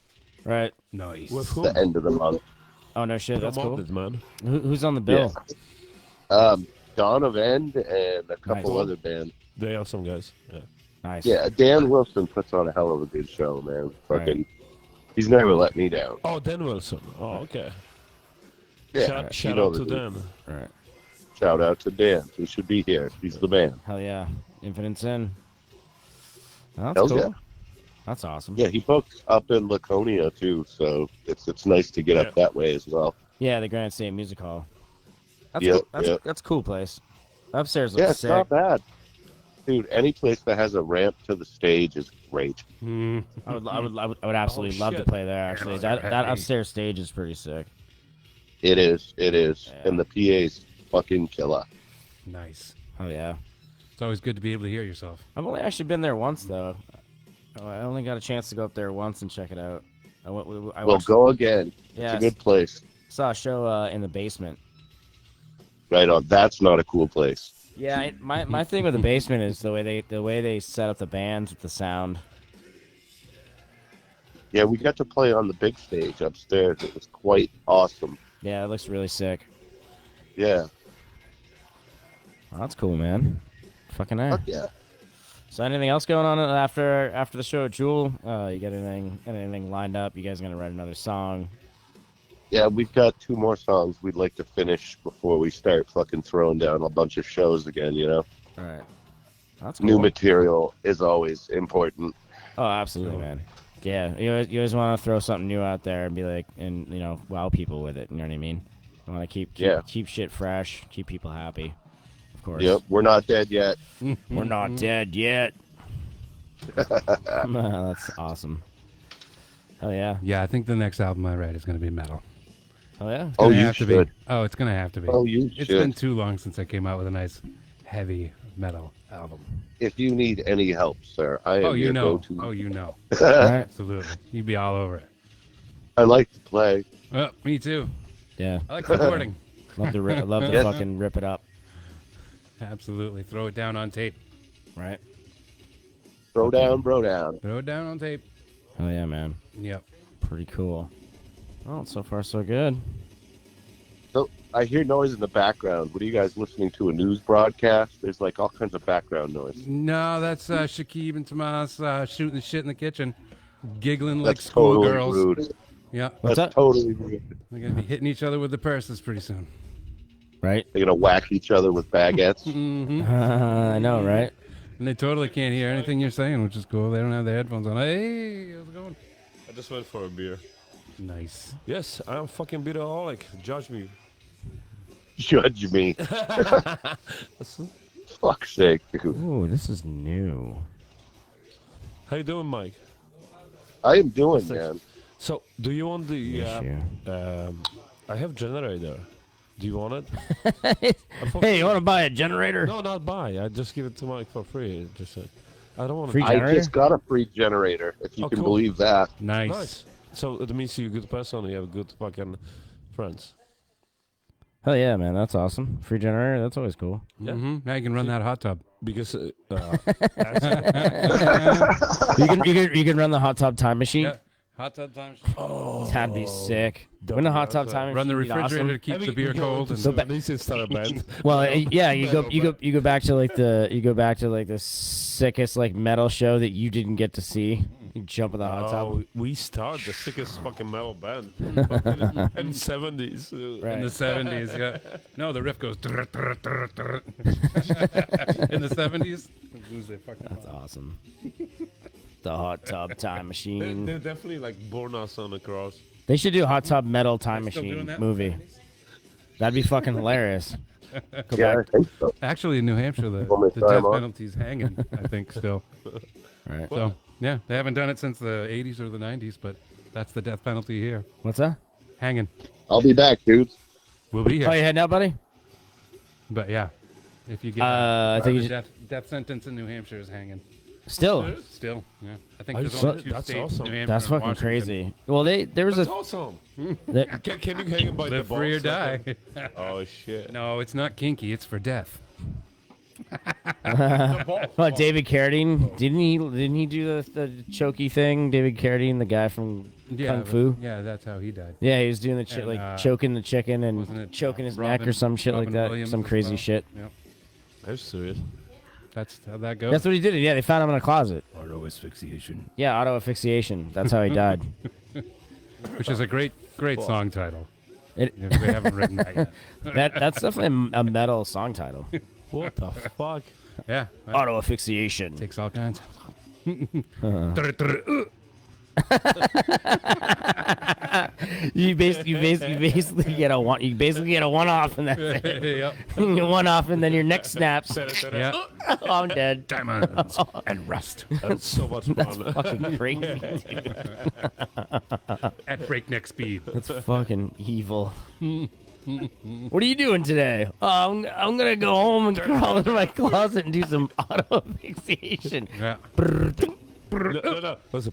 Speaker 1: Right.
Speaker 2: Nice.
Speaker 4: With who?
Speaker 5: The end of the month.
Speaker 1: Oh no shit, that's cool.
Speaker 4: Promote it, man.
Speaker 1: Who's on the bill?
Speaker 5: Dawn of End and a couple
Speaker 1: Nice.
Speaker 5: other bands.
Speaker 4: They are some guys. Yeah.
Speaker 1: Nice.
Speaker 5: Yeah, Dan Wilson puts on a hell of a good show, man. Fucking, he's never let me down.
Speaker 4: Oh, Dan Wilson. Oh, okay.
Speaker 5: Yeah,
Speaker 4: Shout
Speaker 5: you know
Speaker 4: out
Speaker 5: the
Speaker 4: to
Speaker 5: dude.
Speaker 4: Dan.
Speaker 1: All right.
Speaker 5: Shout out to Dan. He should be here. He's the man.
Speaker 1: Hell yeah. Infinite Sin. Oh, that's
Speaker 5: Hell
Speaker 1: cool.
Speaker 5: yeah.
Speaker 1: That's awesome.
Speaker 5: Yeah, he books up in Laconia too, so it's nice to get up that way as well.
Speaker 1: Yeah, the Grand State Music Hall. That's
Speaker 5: Yep,
Speaker 1: cool.
Speaker 5: yep.
Speaker 1: That's a cool place. Upstairs looks
Speaker 5: Yeah, it's
Speaker 1: sick.
Speaker 5: not bad. Dude, any place that has a ramp to the stage is great.
Speaker 2: Mm.
Speaker 1: I would absolutely love to
Speaker 4: shit.
Speaker 1: play there. Actually, that upstairs stage is pretty sick.
Speaker 5: It is.
Speaker 1: Yeah.
Speaker 5: And the PA's fucking killer.
Speaker 2: Nice.
Speaker 1: Oh yeah.
Speaker 2: It's always good to be able to hear yourself.
Speaker 1: I've only actually been there once though. I only got a chance to go up there once and check it out. I
Speaker 5: Well,
Speaker 1: watched-
Speaker 5: go again.
Speaker 1: Yeah,
Speaker 5: It's a good place.
Speaker 1: saw a show in the basement.
Speaker 5: Right on. That's not a cool place.
Speaker 1: Yeah, my thing with the basement is the way they set up the bands with the sound.
Speaker 5: Yeah, we got to play on the big stage upstairs. It was quite awesome.
Speaker 1: Yeah, it looks really sick.
Speaker 5: Yeah.
Speaker 1: Oh, that's cool, man. Fucking A.
Speaker 5: Fuck yeah.
Speaker 1: So anything else going on after the show at Jewel? You got anything lined up? You guys gonna write another song?
Speaker 5: Yeah, we've got 2 more songs we'd like to finish before we start fucking throwing down a bunch of shows again, you know?
Speaker 1: All right. That's cool.
Speaker 5: New material is always important.
Speaker 1: Oh, absolutely, man. Yeah, you always want to throw something new out there and be like, and wow people with it. You know what I mean? You want to keep shit fresh, keep people happy. Of course.
Speaker 5: Yep, we're not dead yet.
Speaker 1: We're not dead yet. That's awesome. Hell yeah.
Speaker 2: Yeah, I think the next album I write is going to be metal.
Speaker 1: Oh yeah.
Speaker 2: It's
Speaker 5: Oh,
Speaker 2: gonna
Speaker 5: you
Speaker 2: have to
Speaker 5: should.
Speaker 2: be. Oh, it's going to have to be.
Speaker 5: Oh, you
Speaker 2: It's
Speaker 5: should.
Speaker 2: been too long since I came out with a nice, heavy metal album.
Speaker 5: If you need any help, sir, I am
Speaker 2: Oh, you
Speaker 5: your
Speaker 2: know.
Speaker 5: go-to.
Speaker 2: Oh, you know.
Speaker 1: All right.
Speaker 2: Absolutely. You'd be all over it.
Speaker 5: I like to play.
Speaker 2: Me too.
Speaker 1: Yeah.
Speaker 2: I like recording.
Speaker 1: Love to
Speaker 5: Yes.
Speaker 1: fucking rip it up.
Speaker 2: Absolutely. Throw it down on tape.
Speaker 1: Right.
Speaker 5: Throw down, bro down.
Speaker 2: Throw it down on tape.
Speaker 1: Oh yeah, man.
Speaker 2: Yep.
Speaker 1: Pretty cool. Well, so far so good.
Speaker 5: So I hear noise in the background. What are you guys listening to? A news broadcast? There's like all kinds of background noise.
Speaker 2: No, that's Shakib and Tomas shooting the shit in the kitchen, giggling like
Speaker 5: That's totally
Speaker 2: schoolgirls.
Speaker 5: rude.
Speaker 2: Yeah,
Speaker 1: What's
Speaker 5: That's
Speaker 1: up?
Speaker 5: totally rude.
Speaker 2: they're gonna be hitting each other with the purses pretty soon.
Speaker 1: Right?
Speaker 5: They're gonna whack each other with baguettes.
Speaker 1: I know, right?
Speaker 2: And they totally can't hear anything you're saying, which is cool. They don't have their headphones on. Hey, how's it going?
Speaker 4: I just went for a beer.
Speaker 2: Nice.
Speaker 4: Yes, I'm fucking beeraholic. Judge me.
Speaker 5: Judge me. Fuck's sake, dude.
Speaker 1: Ooh, this is new.
Speaker 4: How you doing, Mike?
Speaker 5: I am doing, man.
Speaker 4: So, do you want the?
Speaker 1: Yes,
Speaker 4: I have generator. Do you want it?
Speaker 1: Hey, you want to buy a generator?
Speaker 4: No, not buy. I just give it to Mike for free. Just I don't want
Speaker 1: Free
Speaker 4: to.
Speaker 5: I
Speaker 1: generator?
Speaker 5: just got a free generator, if you
Speaker 4: Oh,
Speaker 5: can
Speaker 4: cool.
Speaker 5: believe that.
Speaker 2: Nice.
Speaker 4: Nice. So it means you're a good person. You have good fucking friends.
Speaker 1: Hell yeah, man. That's awesome. Free generator. That's always cool.
Speaker 4: Yeah.
Speaker 2: Mm-hmm. Now you can run that hot tub.
Speaker 4: Because
Speaker 1: You can run the hot tub time machine.
Speaker 2: Yeah. Hot tub time.
Speaker 1: That'd be sick. When the hot tub time machine.
Speaker 2: Run the
Speaker 1: would be
Speaker 2: refrigerator to
Speaker 1: awesome.
Speaker 2: keep the beer cold. And
Speaker 1: So ba-
Speaker 4: This is not a band.
Speaker 1: Well, yeah, you go back to like the sickest like metal show that you didn't get to see. You jump in the hot tub.
Speaker 4: Oh, we start the sickest fucking metal band in 70s.
Speaker 1: Right.
Speaker 2: in the 70s, yeah. No, the riff goes. In the 70s, lose their fucking
Speaker 1: That's
Speaker 2: mind.
Speaker 1: awesome. The hot tub time machine.
Speaker 4: They're definitely like born us on the cross.
Speaker 1: They should do hot tub metal time
Speaker 2: Still doing
Speaker 1: machine
Speaker 2: that?
Speaker 1: movie. That'd be fucking hilarious. Go
Speaker 5: Yeah, I
Speaker 1: back.
Speaker 5: think so.
Speaker 2: Actually, in New Hampshire, the
Speaker 5: Well,
Speaker 2: death
Speaker 5: time on.
Speaker 2: penalty's hanging, I think, still.
Speaker 1: Right.
Speaker 2: So, yeah, they haven't done it since the 80s or the 90s, but that's the death penalty here.
Speaker 1: What's that?
Speaker 2: Hanging.
Speaker 5: I'll be back, dudes.
Speaker 2: We'll be here.
Speaker 1: Oh, you heading out, buddy?
Speaker 2: But yeah, if you get
Speaker 1: I think
Speaker 2: the death sentence in New Hampshire is hanging.
Speaker 1: Still.
Speaker 2: Still, yeah. I think
Speaker 4: I
Speaker 2: there's
Speaker 4: saw-
Speaker 2: only two
Speaker 4: that's
Speaker 2: states,
Speaker 4: awesome.
Speaker 2: New Hampshire
Speaker 1: That's
Speaker 2: and
Speaker 1: fucking
Speaker 2: Washington.
Speaker 1: crazy. Well, there was
Speaker 4: That's
Speaker 1: a.
Speaker 4: awesome.
Speaker 1: there-
Speaker 4: Can you hang him by
Speaker 2: Live
Speaker 4: the
Speaker 2: free or
Speaker 4: balls?
Speaker 2: die.
Speaker 4: Oh shit.
Speaker 2: No, it's not kinky. It's for death.
Speaker 1: Well, David Carradine didn't he do the chokey thing? David Carradine, the guy from Kung Fu.
Speaker 2: Yeah, that's how he died.
Speaker 1: Yeah, he was doing the
Speaker 2: And,
Speaker 1: like choking the chicken
Speaker 2: wasn't
Speaker 1: and
Speaker 2: it,
Speaker 1: choking his
Speaker 2: Robin-
Speaker 1: neck or some shit like
Speaker 2: Robin
Speaker 1: that.
Speaker 2: Williams
Speaker 1: Some
Speaker 2: as
Speaker 1: crazy
Speaker 2: well?
Speaker 1: shit.
Speaker 2: Yep.
Speaker 4: I'm serious.
Speaker 2: That's how that goes.
Speaker 1: That's what he did. Yeah, they found him in a closet.
Speaker 2: auto asphyxiation.
Speaker 1: Yeah, auto asphyxiation. That's how he died.
Speaker 2: Which is a great song title.
Speaker 1: It,
Speaker 2: If they haven't written that yet.
Speaker 1: that's definitely a metal song title.
Speaker 4: What the fuck?
Speaker 2: Yeah. Well,
Speaker 1: Auto asphyxiation.
Speaker 2: takes all kinds.
Speaker 1: You basically get a one off in that thing.
Speaker 2: Yep.
Speaker 1: You one off and then your neck snaps.
Speaker 2: Yeah.
Speaker 1: Oh, I'm dead.
Speaker 2: Diamonds and rust
Speaker 4: That's so much fun.
Speaker 1: Fucking crazy. Dude.
Speaker 2: at breakneck speed.
Speaker 1: That's fucking evil. What are you doing today? Oh, I'm gonna go home and crawl into my closet and do some auto asphyxiation.
Speaker 2: Yeah.
Speaker 4: No. Was a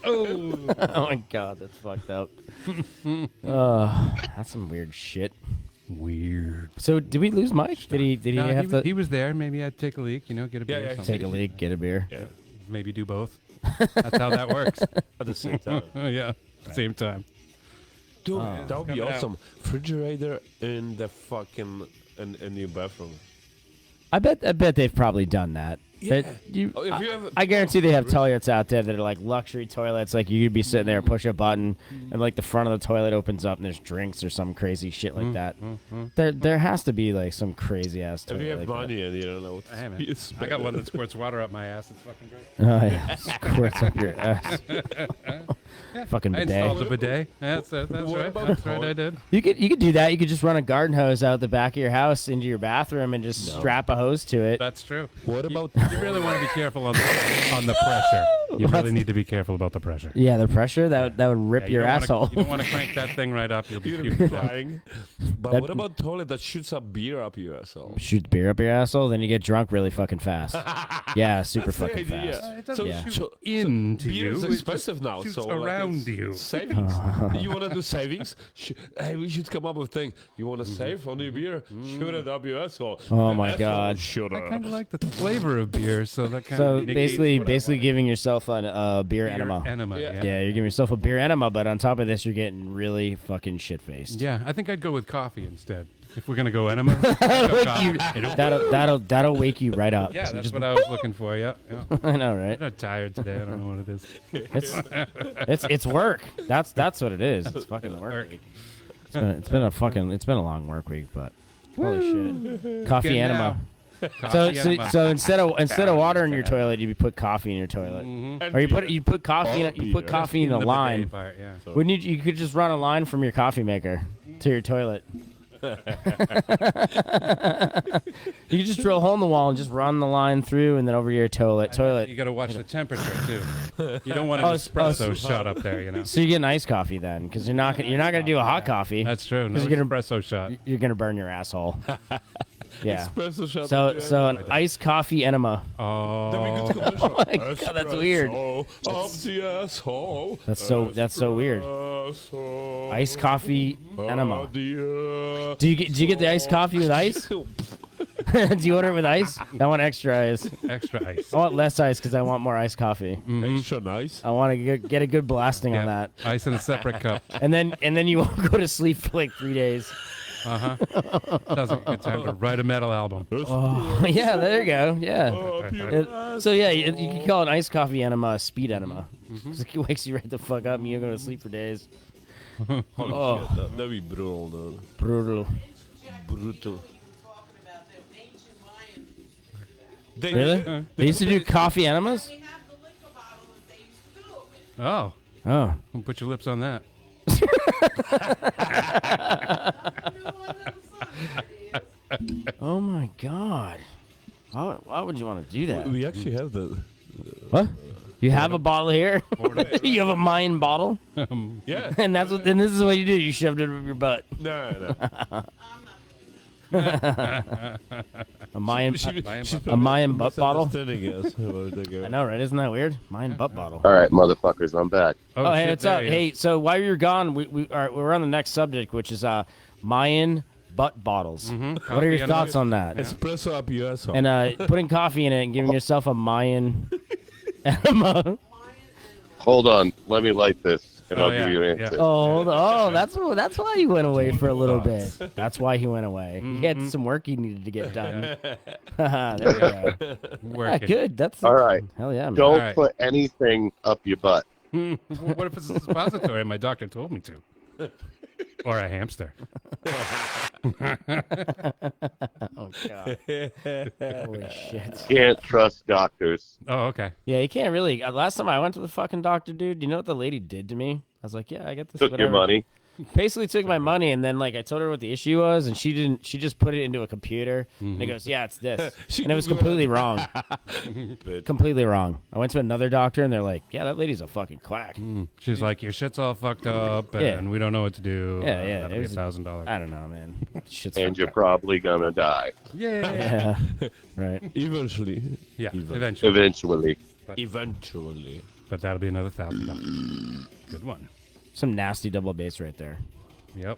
Speaker 1: Oh my god, that's fucked up. That's some weird shit.
Speaker 2: Weird.
Speaker 1: So did we lose Mike? Did he
Speaker 2: No,
Speaker 1: have to
Speaker 2: he was there. Maybe I'd take a leak. Get a beer.
Speaker 4: yeah,
Speaker 2: or something.
Speaker 1: take a leak, get a beer?
Speaker 4: Yeah.
Speaker 2: Maybe do both. That's how that works.
Speaker 4: At the same time.
Speaker 2: Yeah. Same time.
Speaker 4: Dude, that would be
Speaker 2: Coming out.
Speaker 4: awesome. Refrigerator in the fucking in your bathroom.
Speaker 1: I bet they've probably done that.
Speaker 4: Yeah.
Speaker 1: But you,
Speaker 4: Oh, if you have
Speaker 1: I guarantee they have toilets out there that are like luxury toilets. Like you could be sitting there, push a button, and like the front of the toilet opens up and there's drinks or some crazy shit like that. There has to be like some crazy ass
Speaker 4: If you
Speaker 1: toilet.
Speaker 4: have
Speaker 1: like that.
Speaker 4: money and you don't know what to
Speaker 2: Hey, man.
Speaker 4: use,
Speaker 2: I got one that squirts water up my ass. It's fucking great.
Speaker 1: Oh yeah, squirts up your ass. Fucking
Speaker 2: I installed a
Speaker 1: bidet.
Speaker 2: bidet. That's right.
Speaker 4: about
Speaker 2: That's right. I did.
Speaker 1: You could do that. You could just run a garden hose out the back of your house into your bathroom and just strap a hose to it.
Speaker 2: That's true.
Speaker 4: What about
Speaker 2: You really want to be careful on the pressure. You really need to be careful about the pressure.
Speaker 1: Yeah, the pressure that would rip
Speaker 2: Yeah,
Speaker 1: your
Speaker 2: don't wanna-
Speaker 1: asshole.
Speaker 2: You don't want to crank that thing right up. You'll be
Speaker 4: you're
Speaker 2: puking.
Speaker 4: flying? But
Speaker 1: That-
Speaker 4: what about toilet that shoots up beer up your asshole?
Speaker 1: Shoot beer up your asshole, then you get drunk really fucking fast. Yeah, super
Speaker 4: That's the
Speaker 1: fucking
Speaker 4: idea.
Speaker 1: fast.
Speaker 2: It doesn't
Speaker 1: Yeah.
Speaker 2: shoot into
Speaker 4: beer
Speaker 2: you.
Speaker 4: is
Speaker 2: it just
Speaker 4: expensive now,
Speaker 2: shoots
Speaker 4: so like,
Speaker 2: around
Speaker 4: it's
Speaker 2: you.
Speaker 4: Savings. You want to do savings? Hey, we should come up with a thing. You want to save on your beer? Shoot it up your asshole.
Speaker 1: Oh my
Speaker 4: Asshole,
Speaker 1: God.
Speaker 4: Shut
Speaker 2: I
Speaker 4: up.
Speaker 2: kind of like the flavor of beer, so that kind
Speaker 1: So
Speaker 2: of negates what I
Speaker 1: basically
Speaker 2: like.
Speaker 1: giving yourself a beer
Speaker 2: Beer
Speaker 1: enema.
Speaker 2: enema.
Speaker 4: Yeah.
Speaker 2: Yeah.
Speaker 1: Yeah, you're giving yourself a beer enema, but on top of this, you're getting really fucking shit faced.
Speaker 2: Yeah, I think I'd go with coffee instead. If we're gonna go enema, go coffee.
Speaker 1: That'll wake you right up.
Speaker 2: Yeah,
Speaker 1: So
Speaker 2: that's
Speaker 1: just-
Speaker 2: what I was looking for. Yeah, yeah.
Speaker 1: I know, right?
Speaker 2: I'm tired today. I don't know what it is.
Speaker 1: It's work. That's what it is. It's fucking work. It's been a long work week, but holy shit, coffee
Speaker 2: Good
Speaker 1: enema.
Speaker 2: now.
Speaker 1: So,
Speaker 2: Coffee
Speaker 1: so,
Speaker 2: enema.
Speaker 1: so instead of water in your toilet, you put coffee in your toilet, or you put coffee in a
Speaker 2: The
Speaker 1: line.
Speaker 2: bidet part, yeah.
Speaker 1: Wouldn't you could just run a line from your coffee maker to your toilet. You could just drill a hole in the wall and just run the line through, and then over your toilet.
Speaker 2: You got to watch the temperature too. You don't want an espresso shot up there, you know.
Speaker 1: So you get an iced coffee then, because you're not gonna do a hot coffee.
Speaker 2: That's true. No
Speaker 1: you're gonna-
Speaker 2: espresso shot.
Speaker 1: You're gonna burn your asshole. Yeah.
Speaker 4: Espresso shot.
Speaker 1: So an iced coffee enema.
Speaker 2: Oh,
Speaker 1: Oh my God, that's weird.
Speaker 4: Up the asshole.
Speaker 1: That's so weird.
Speaker 4: Asshole.
Speaker 1: Iced coffee enema.
Speaker 4: The,
Speaker 1: Do you get the iced coffee with ice? Do you order it with ice? I want extra ice.
Speaker 2: extra ice.
Speaker 1: I want less ice because I want more iced coffee.
Speaker 4: Extra nice.
Speaker 1: I want to get a good blasting on
Speaker 2: Yeah,
Speaker 1: that,
Speaker 2: ice in a separate cup.
Speaker 1: and then you won't go to sleep for like 3 days.
Speaker 2: Sounds like a good time to write a metal album.
Speaker 1: Oh yeah, there you go. Yeah. So yeah, you can call an iced coffee enema a speed enema. 'Cause it wakes you right the fuck up and you don't go to sleep for days. Oh,
Speaker 4: That'd be brutal, though.
Speaker 1: brutal.
Speaker 4: Brutal.
Speaker 1: Really? They used to do coffee enemas?
Speaker 2: Oh,
Speaker 1: Oh.
Speaker 2: put your lips on that.
Speaker 1: Oh my God. Why would you want to do that?
Speaker 4: We actually have the.
Speaker 1: What? You have a bottle here? You have a Mayan bottle?
Speaker 4: Yeah.
Speaker 1: And this is what you do. You shoved it up your butt.
Speaker 4: No.
Speaker 1: A Mayan butt bottle? I know, right? Isn't that weird? Mayan butt bottle.
Speaker 5: All right, motherfuckers, I'm back.
Speaker 1: Oh, hey,
Speaker 2: shit,
Speaker 1: what's up?
Speaker 2: there he
Speaker 1: Hey,
Speaker 2: is.
Speaker 1: so while you're gone, we're on the next subject, which is Mayan butt bottles. What are your
Speaker 2: Coffee
Speaker 1: thoughts on that?
Speaker 4: Espresso up your asshole.
Speaker 1: And putting coffee in it and giving yourself a Mayan enema.
Speaker 5: Hold on, let me light this, and
Speaker 2: Oh,
Speaker 5: I'll
Speaker 2: yeah,
Speaker 5: give you an
Speaker 2: yeah.
Speaker 5: answer.
Speaker 1: Oh, that's why he went away for a little bit. That's why he went away. He had some work he needed to get done. There we go. Yeah,
Speaker 2: Working.
Speaker 1: good. That's
Speaker 5: All right,
Speaker 1: hell yeah, man.
Speaker 5: don't
Speaker 2: All right.
Speaker 5: put anything up your butt.
Speaker 2: What if it's a suppository? My doctor told me to. Or a hamster.
Speaker 1: Oh god. Holy shit.
Speaker 5: Can't trust doctors.
Speaker 2: Oh, okay.
Speaker 1: Yeah, you can't really. Last time I went to the fucking doctor, dude, you know what the lady did to me? I was like, yeah, I get this.
Speaker 5: Took your
Speaker 1: whatever.
Speaker 5: money.
Speaker 1: Basically took my money, and then like I told her what the issue was, and she didn't. She just put it into a computer, and it goes, yeah, it's this, and it was completely wrong. Completely wrong. I went to another doctor, and they're like, yeah, that lady's a fucking quack.
Speaker 2: She's like, your shit's all fucked up, and
Speaker 1: Yeah.
Speaker 2: we don't know what to do.
Speaker 1: Yeah, yeah,
Speaker 2: That'll
Speaker 1: it
Speaker 2: be
Speaker 1: was-
Speaker 2: $1,000.
Speaker 1: I don't know, man. Shit's
Speaker 5: And
Speaker 1: fucked
Speaker 5: you're
Speaker 1: up.
Speaker 5: probably gonna die
Speaker 1: Yeah. Right.
Speaker 4: Eventually.
Speaker 2: Yeah,
Speaker 4: Even.
Speaker 2: eventually.
Speaker 5: eventually.
Speaker 4: Eventually.
Speaker 2: But that'll be another $1,000. Good one.
Speaker 1: Some nasty double bass right there.
Speaker 2: Yep.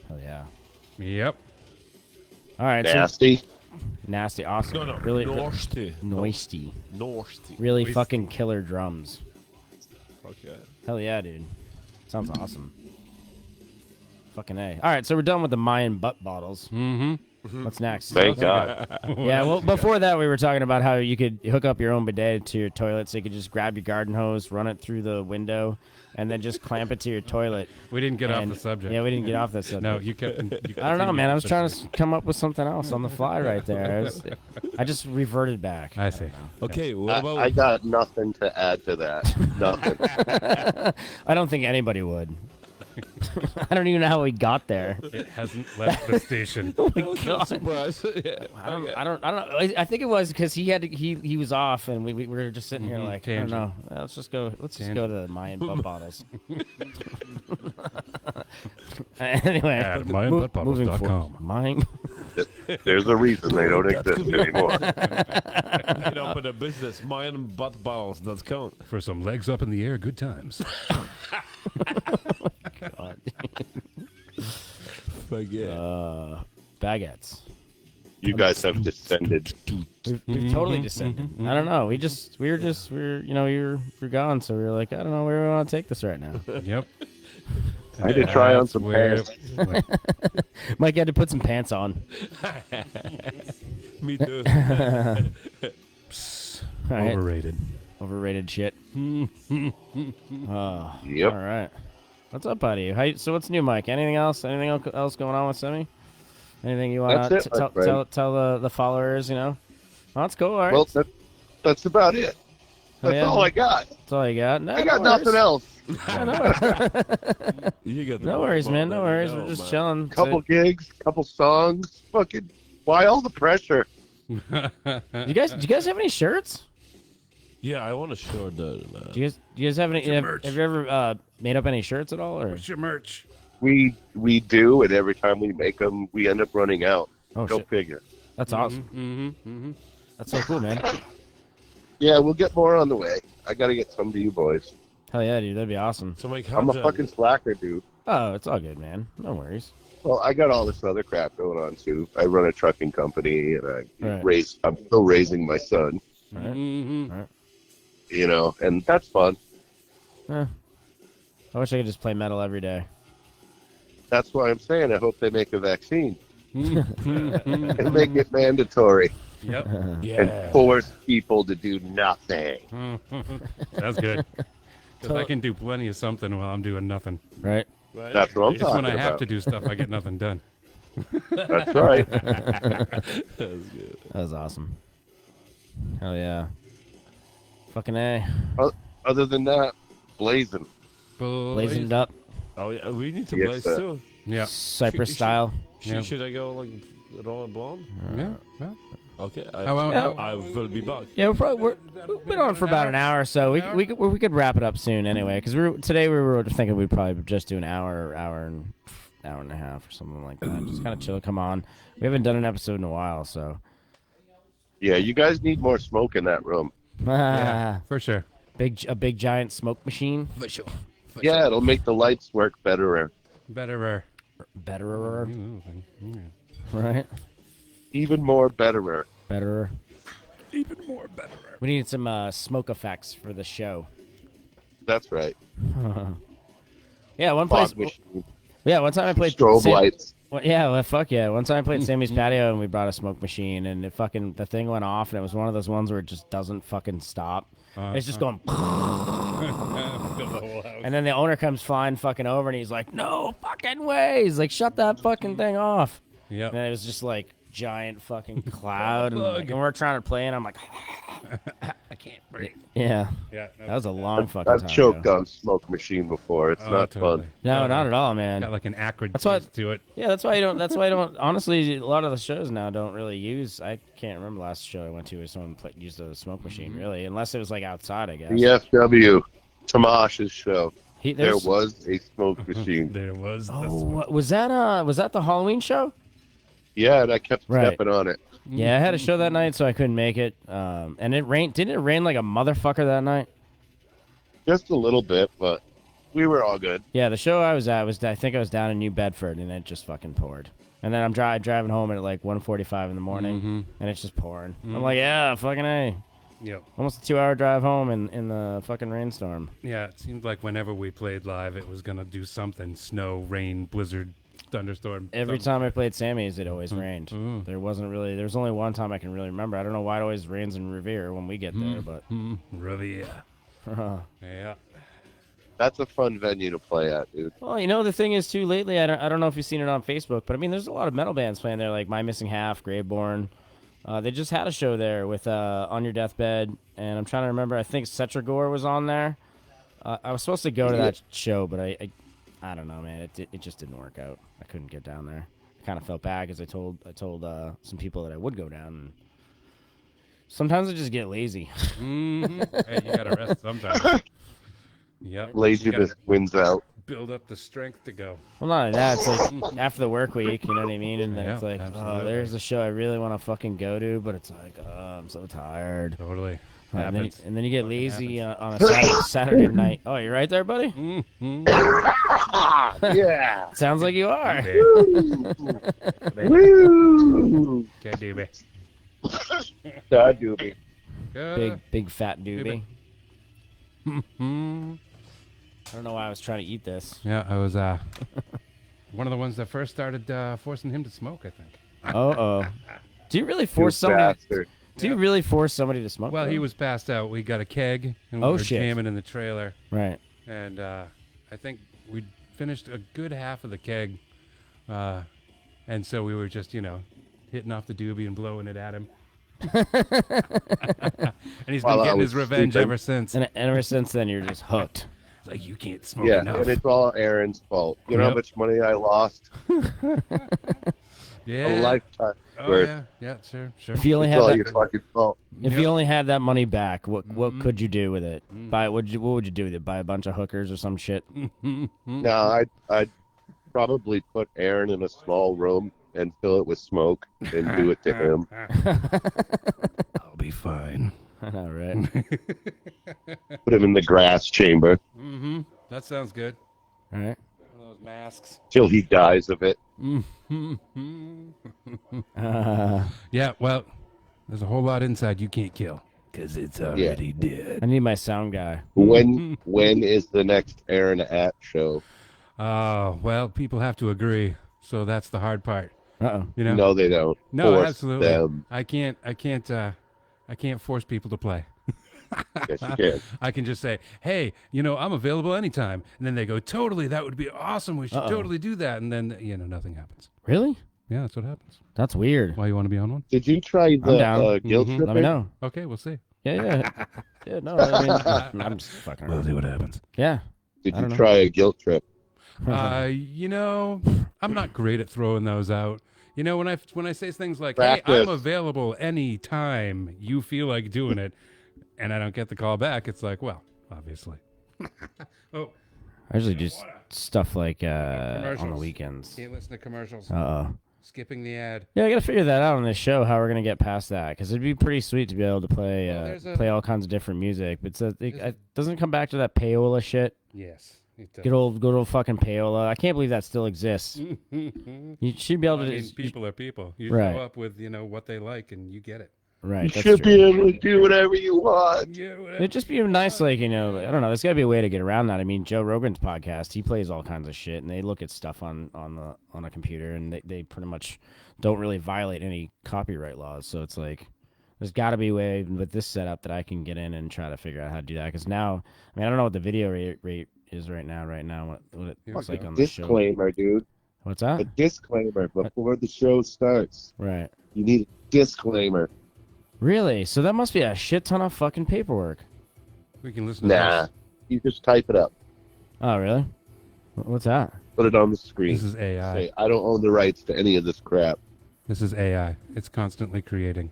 Speaker 1: Hell yeah.
Speaker 2: Yep.
Speaker 1: All right.
Speaker 5: Nasty.
Speaker 1: So, nasty. Awesome.
Speaker 4: No, no.
Speaker 1: Really.
Speaker 4: Nasty.
Speaker 1: Noisty.
Speaker 4: Nasty.
Speaker 1: Really fucking killer drums.
Speaker 4: Fuck yeah.
Speaker 1: Hell yeah, dude. Sounds awesome. Fucking A. All right, so we're done with the Mayan butt bottles. What's next?
Speaker 5: Thank God.
Speaker 1: Yeah, well, before that, we were talking about how you could hook up your own bidet to your toilet, so you could just grab your garden hose, run it through the window, and then just clamp it to your toilet.
Speaker 2: We didn't get off
Speaker 1: And-
Speaker 2: the subject.
Speaker 1: Yeah, we didn't get off that subject.
Speaker 2: No, you kept.
Speaker 1: I don't know, man. I was trying to come up with something else on the fly right there. I just reverted back.
Speaker 2: I see.
Speaker 4: Okay, what about.
Speaker 5: I got nothing to add to that. Nothing.
Speaker 1: I don't think anybody would. I don't even know how we got there.
Speaker 2: It hasn't left the station.
Speaker 1: Oh my God.
Speaker 4: Surprise. Yeah.
Speaker 1: I don't know. I think it was because he was off, and we were just sitting here like, I don't
Speaker 2: Tangent.
Speaker 1: know. Let's just go to the Mayan butt bottles. Anyway,
Speaker 2: At
Speaker 1: moving
Speaker 2: MayanButtBottles.com.
Speaker 1: forward. Mayan.
Speaker 5: There's a reason they don't exist anymore.
Speaker 4: You can open a business, MayanButtBottles.com.
Speaker 2: For some legs up in the air, good times.
Speaker 1: God.
Speaker 4: Fuck yeah.
Speaker 1: Baguettes.
Speaker 5: You guys have descended.
Speaker 1: We've totally descended. I don't know. We're gone, so we were like, I don't know where we want to take this right now.
Speaker 2: Yep.
Speaker 5: I had to try on
Speaker 2: That's
Speaker 5: some
Speaker 2: where
Speaker 5: pants.
Speaker 2: it went.
Speaker 1: Mike had to put some pants on.
Speaker 4: Me too.
Speaker 1: All right.
Speaker 2: Overrated.
Speaker 1: Overrated shit.
Speaker 5: Yep.
Speaker 1: All right. What's up, buddy? So what's new, Mike? Anything else? Anything else going on with Semi? Anything you want
Speaker 5: That's
Speaker 1: to
Speaker 5: it, my friend.
Speaker 1: tell the followers? You know. Well, that's cool. All right.
Speaker 5: Well, that's about it.
Speaker 1: Oh,
Speaker 5: That's
Speaker 1: yeah?
Speaker 5: all I got.
Speaker 1: That's all you got. No,
Speaker 5: I got
Speaker 1: no worries.
Speaker 5: nothing else.
Speaker 1: Yeah, no,
Speaker 4: You get the
Speaker 1: no worries, man. No
Speaker 4: ball,
Speaker 1: worries.
Speaker 4: there
Speaker 1: We're
Speaker 4: you
Speaker 1: just
Speaker 4: go,
Speaker 1: chilling.
Speaker 5: Couple gigs, couple songs. Fucking, why all the pressure?
Speaker 1: Do you guys have any shirts?
Speaker 4: Yeah, I want to show the.
Speaker 1: Do you guys have any? Have you ever made up any shirts at all? Or
Speaker 2: What's your merch?
Speaker 5: We do, and every time we make them, we end up running out.
Speaker 1: oh
Speaker 5: Go
Speaker 1: shit,
Speaker 5: figure.
Speaker 1: that's awesome.
Speaker 2: Mm-hmm.
Speaker 1: That's so cool, man.
Speaker 5: Yeah, we'll get more on the way. I got to get some to you boys.
Speaker 1: Hell yeah, dude. That'd be awesome.
Speaker 4: So Mike,
Speaker 5: I'm a
Speaker 4: how's
Speaker 5: fucking slacker, dude.
Speaker 1: Oh, it's all good, man. No worries.
Speaker 5: Well, I got all this other crap going on too. I run a trucking company, and
Speaker 1: Right.
Speaker 5: I'm still raising my son.
Speaker 1: Right.
Speaker 2: Mm-hmm.
Speaker 5: You know, and that's fun.
Speaker 1: I wish I could just play metal every day.
Speaker 5: That's why I'm saying I hope they make a vaccine and make it mandatory
Speaker 2: Yep.
Speaker 4: Yeah.
Speaker 5: and force people to do nothing.
Speaker 2: That's good. Because I can do plenty of something while I'm doing nothing.
Speaker 1: Right.
Speaker 4: Right?
Speaker 5: That's what I'm
Speaker 2: It's
Speaker 5: talking
Speaker 2: when I have
Speaker 5: about.
Speaker 2: to do stuff, I get nothing done.
Speaker 5: That's right.
Speaker 4: That's good.
Speaker 1: That was awesome. Hell yeah. Fucking A.
Speaker 5: Other than that, blazing.
Speaker 1: Blazing it up.
Speaker 4: Oh yeah, we need to
Speaker 5: Yes,
Speaker 4: blaze
Speaker 5: sir.
Speaker 4: too.
Speaker 2: Yeah.
Speaker 1: Cypress
Speaker 4: Should-
Speaker 1: style.
Speaker 2: Yeah.
Speaker 4: Should I go like raw and blonde?
Speaker 2: Yeah. Well,
Speaker 4: Okay,
Speaker 2: How about-
Speaker 4: I will be back.
Speaker 1: Yeah, we've been on for about an hour or so. We could wrap it up soon anyway, because today we were thinking we'd probably just do an hour and a half or something like that. Just kind of chill. Come on, we haven't done an episode in a while, so.
Speaker 5: Yeah, you guys need more smoke in that room.
Speaker 2: yeah, for sure.
Speaker 1: a big giant smoke machine.
Speaker 2: For sure.
Speaker 5: Yeah, it'll make the lights work better.
Speaker 2: Better.
Speaker 1: Betterer,
Speaker 2: Yeah.
Speaker 1: right?
Speaker 5: Even more betterer.
Speaker 1: Betterer.
Speaker 2: Even more better.
Speaker 1: We need some smoke effects for the show.
Speaker 5: That's right.
Speaker 1: Yeah, one place.
Speaker 5: Fog machine.
Speaker 1: Yeah, one time I played
Speaker 5: Strobe lights.
Speaker 1: Well, yeah, well, fuck yeah. One time I played Sammy's patio and we brought a smoke machine and the thing went off and it was one of those ones where it just doesn't fucking stop. It's just going. And then the owner comes flying fucking over and he's like, "No fucking way!" He's like, "Shut that fucking thing off."
Speaker 2: Yep.
Speaker 1: And it was just like giant fucking cloud and we're trying to play and I'm like,
Speaker 2: I can't breathe.
Speaker 1: yeah,
Speaker 2: Yeah.
Speaker 1: that was a long fucking
Speaker 5: I've
Speaker 1: time
Speaker 5: choked
Speaker 1: ago.
Speaker 5: on smoke machine before. It's
Speaker 2: Oh,
Speaker 5: not
Speaker 2: totally.
Speaker 5: fun.
Speaker 1: No, not at all, man.
Speaker 2: Got like an acrid
Speaker 1: That's why-
Speaker 2: taste to it.
Speaker 1: Yeah, that's why I don't. That's why I don't. Honestly, a lot of the shows now don't really use. I can't remember the last show I went to where someone used a smoke machine. Really, unless it was like outside, I guess.
Speaker 5: EFW, Tamash's show. There
Speaker 1: There's-
Speaker 5: was a smoke machine.
Speaker 2: There was.
Speaker 1: Oh, was that the Halloween show?
Speaker 5: Yeah, and I kept
Speaker 1: Right.
Speaker 5: stepping on it.
Speaker 1: Yeah, I had a show that night, so I couldn't make it. And it rained. Didn't it rain like a motherfucker that night?
Speaker 5: Just a little bit, but we were all good.
Speaker 1: Yeah, the show I was at I think I was down in New Bedford, and it just fucking poured. And then I'm driving home at like 1:45 in the morning, and it's just pouring. I'm like, yeah, fucking A.
Speaker 2: Yep.
Speaker 1: Almost a 2-hour drive home in the fucking rainstorm.
Speaker 2: Yeah, it seemed like whenever we played live, it was gonna do something: snow, rain, blizzard, thunderstorm.
Speaker 1: Every
Speaker 2: something.
Speaker 1: time I played Sammy's, it always rained. There was only one time I can really remember. I don't know why it always rains in Revere when we get there, but
Speaker 2: Really, yeah.
Speaker 5: That's a fun venue to play at, dude.
Speaker 1: well, you know the thing is too. Lately, I don't know if you've seen it on Facebook, but I mean, there's a lot of metal bands playing there, like My Missing Half, Graveborn. They just had a show there with On Your Deathbed, and I'm trying to remember. I think Cetragore was on there. I was supposed to go to that show, but I don't know, man. It just didn't work out. I couldn't get down there. I kind of felt bad because I told some people that I would go down. And sometimes I just get lazy.
Speaker 2: Hey, you gotta rest sometimes. Yep.
Speaker 5: Laziness wins out.
Speaker 2: Build up the strength to go.
Speaker 1: Well, not only that, it's like after the work week, you know what I mean? And then
Speaker 2: Yeah,
Speaker 1: it's like,
Speaker 2: absolutely.
Speaker 1: oh, there's a show I really want to fucking go to, but it's like, oh, I'm so tired.
Speaker 2: Totally.
Speaker 1: And
Speaker 2: Happens.
Speaker 1: then you get lazy on a Saturday night. Oh, you right there, buddy?
Speaker 5: Yeah.
Speaker 1: Sounds like you are.
Speaker 5: Woo!
Speaker 2: Okay, doobie.
Speaker 5: Doobie.
Speaker 1: Big fat doobie. I don't know why I was trying to eat this.
Speaker 2: Yeah, I was one of the ones that first started forcing him to smoke, I think.
Speaker 1: Oh. Do you really
Speaker 5: You
Speaker 1: force somebody?
Speaker 5: bastard.
Speaker 1: Do you really force somebody to smoke?
Speaker 2: Well,
Speaker 1: though?
Speaker 2: he was passed out. We got a keg, and we
Speaker 1: Oh,
Speaker 2: were
Speaker 1: shit.
Speaker 2: jamming in the trailer.
Speaker 1: right.
Speaker 2: And I think we finished a good half of the keg, and so we were just hitting off the doobie and blowing it at him. And he's been
Speaker 5: While I
Speaker 2: getting
Speaker 5: was
Speaker 2: his revenge
Speaker 5: sleeping.
Speaker 2: ever since.
Speaker 1: And ever since then, you're just hooked.
Speaker 2: It's like, you can't smoke
Speaker 5: Yeah,
Speaker 2: enough.
Speaker 5: and it's all Aaron's fault. You know how
Speaker 2: Yep.
Speaker 5: much money I lost?
Speaker 2: Yeah.
Speaker 5: A lifetime
Speaker 2: Oh
Speaker 5: worth.
Speaker 2: yeah, sure.
Speaker 1: If you only
Speaker 5: It's
Speaker 1: had
Speaker 5: all
Speaker 1: that,
Speaker 5: your fucking fault.
Speaker 1: if
Speaker 2: Yep.
Speaker 1: you only had that money back, what could you do with it?
Speaker 2: Mm.
Speaker 1: What would you do with it? Buy a bunch of hookers or some shit?
Speaker 5: No, I'd probably put Aaron in a small room and fill it with smoke and do it to him.
Speaker 2: I'll be fine.
Speaker 1: I know, right?
Speaker 5: Put him in the grass chamber
Speaker 2: Mm-hmm. That sounds good.
Speaker 1: All right.
Speaker 2: One of those masks.
Speaker 5: till he dies of it.
Speaker 2: Yeah, well, there's a whole lot inside you can't kill. Because it's already dead.
Speaker 1: I need my sound guy.
Speaker 5: When is the next Aaron at show?
Speaker 2: Oh, well, people have to agree. So that's the hard part.
Speaker 1: Uh-oh.
Speaker 2: You know?
Speaker 5: No, they don't.
Speaker 2: No,
Speaker 5: Force
Speaker 2: absolutely.
Speaker 5: them.
Speaker 2: I can't force people to play.
Speaker 5: Yes, you can.
Speaker 2: I can just say, hey, I'm available anytime. And then they go, totally, that would be awesome. We should totally do that. And then, nothing happens.
Speaker 1: Really?
Speaker 2: Yeah, that's what happens.
Speaker 1: That's weird.
Speaker 2: Why, you want to be on one?
Speaker 5: Did you try
Speaker 1: I'm down.
Speaker 5: the guilt
Speaker 2: Mhm.
Speaker 5: trip?
Speaker 1: Let me know.
Speaker 2: Okay, we'll see.
Speaker 1: Yeah. Yeah, no, I mean, I'm just fucking
Speaker 2: We'll
Speaker 1: around.
Speaker 2: see what happens.
Speaker 1: Yeah.
Speaker 5: Did
Speaker 1: I
Speaker 5: you
Speaker 1: don't know.
Speaker 5: try a guilt trip?
Speaker 2: I'm not great at throwing those out. When I say things like,
Speaker 5: Practice.
Speaker 2: hey, I'm available anytime you feel like doing it, and I don't get the call back, it's like, well, obviously. Oh,
Speaker 1: I usually do stuff like on the
Speaker 2: Commercials.
Speaker 1: weekends.
Speaker 2: can't listen to commercials.
Speaker 1: Uh-oh.
Speaker 2: Skipping the ad.
Speaker 1: Yeah, I gotta figure that out on this show, how we're gonna get past that, because it'd be pretty sweet to be able to play
Speaker 2: Well, there's a-
Speaker 1: play all kinds of different music. But
Speaker 2: a-
Speaker 1: it doesn't come back to that payola shit.
Speaker 2: Yes. It does.
Speaker 1: Good old fucking payola. I can't believe that still exists. You should be able
Speaker 2: I
Speaker 1: to.
Speaker 2: mean, people are people. You
Speaker 1: Right.
Speaker 2: show up with, what they like, and you get it.
Speaker 1: Right.
Speaker 5: You
Speaker 1: That's
Speaker 5: should
Speaker 1: true.
Speaker 5: be able to do whatever you want.
Speaker 2: Yeah,
Speaker 1: It'd just be nice, like, I don't know. There's got to be a way to get around that. I mean, Joe Rogan's podcast, he plays all kinds of shit, and they look at stuff on a computer, and they pretty much don't really violate any copyright laws. So it's like, there's got to be a way with this setup that I can get in and try to figure out how to do that. Because now, I mean, I don't know what the video rate is right now, what it looks like on the show.
Speaker 5: Disclaimer, dude.
Speaker 1: What's
Speaker 5: A
Speaker 1: that?
Speaker 5: disclaimer before the show starts.
Speaker 1: Right.
Speaker 5: You need a disclaimer.
Speaker 1: Really? So that must be a shit ton of fucking paperwork.
Speaker 2: We can listen to
Speaker 5: Nah.
Speaker 2: this.
Speaker 5: You just type it up.
Speaker 1: Oh, really? What's that?
Speaker 5: Put it on the screen.
Speaker 2: This is AI.
Speaker 5: Say, I don't own the rights to any of this crap.
Speaker 2: This is AI. It's constantly creating.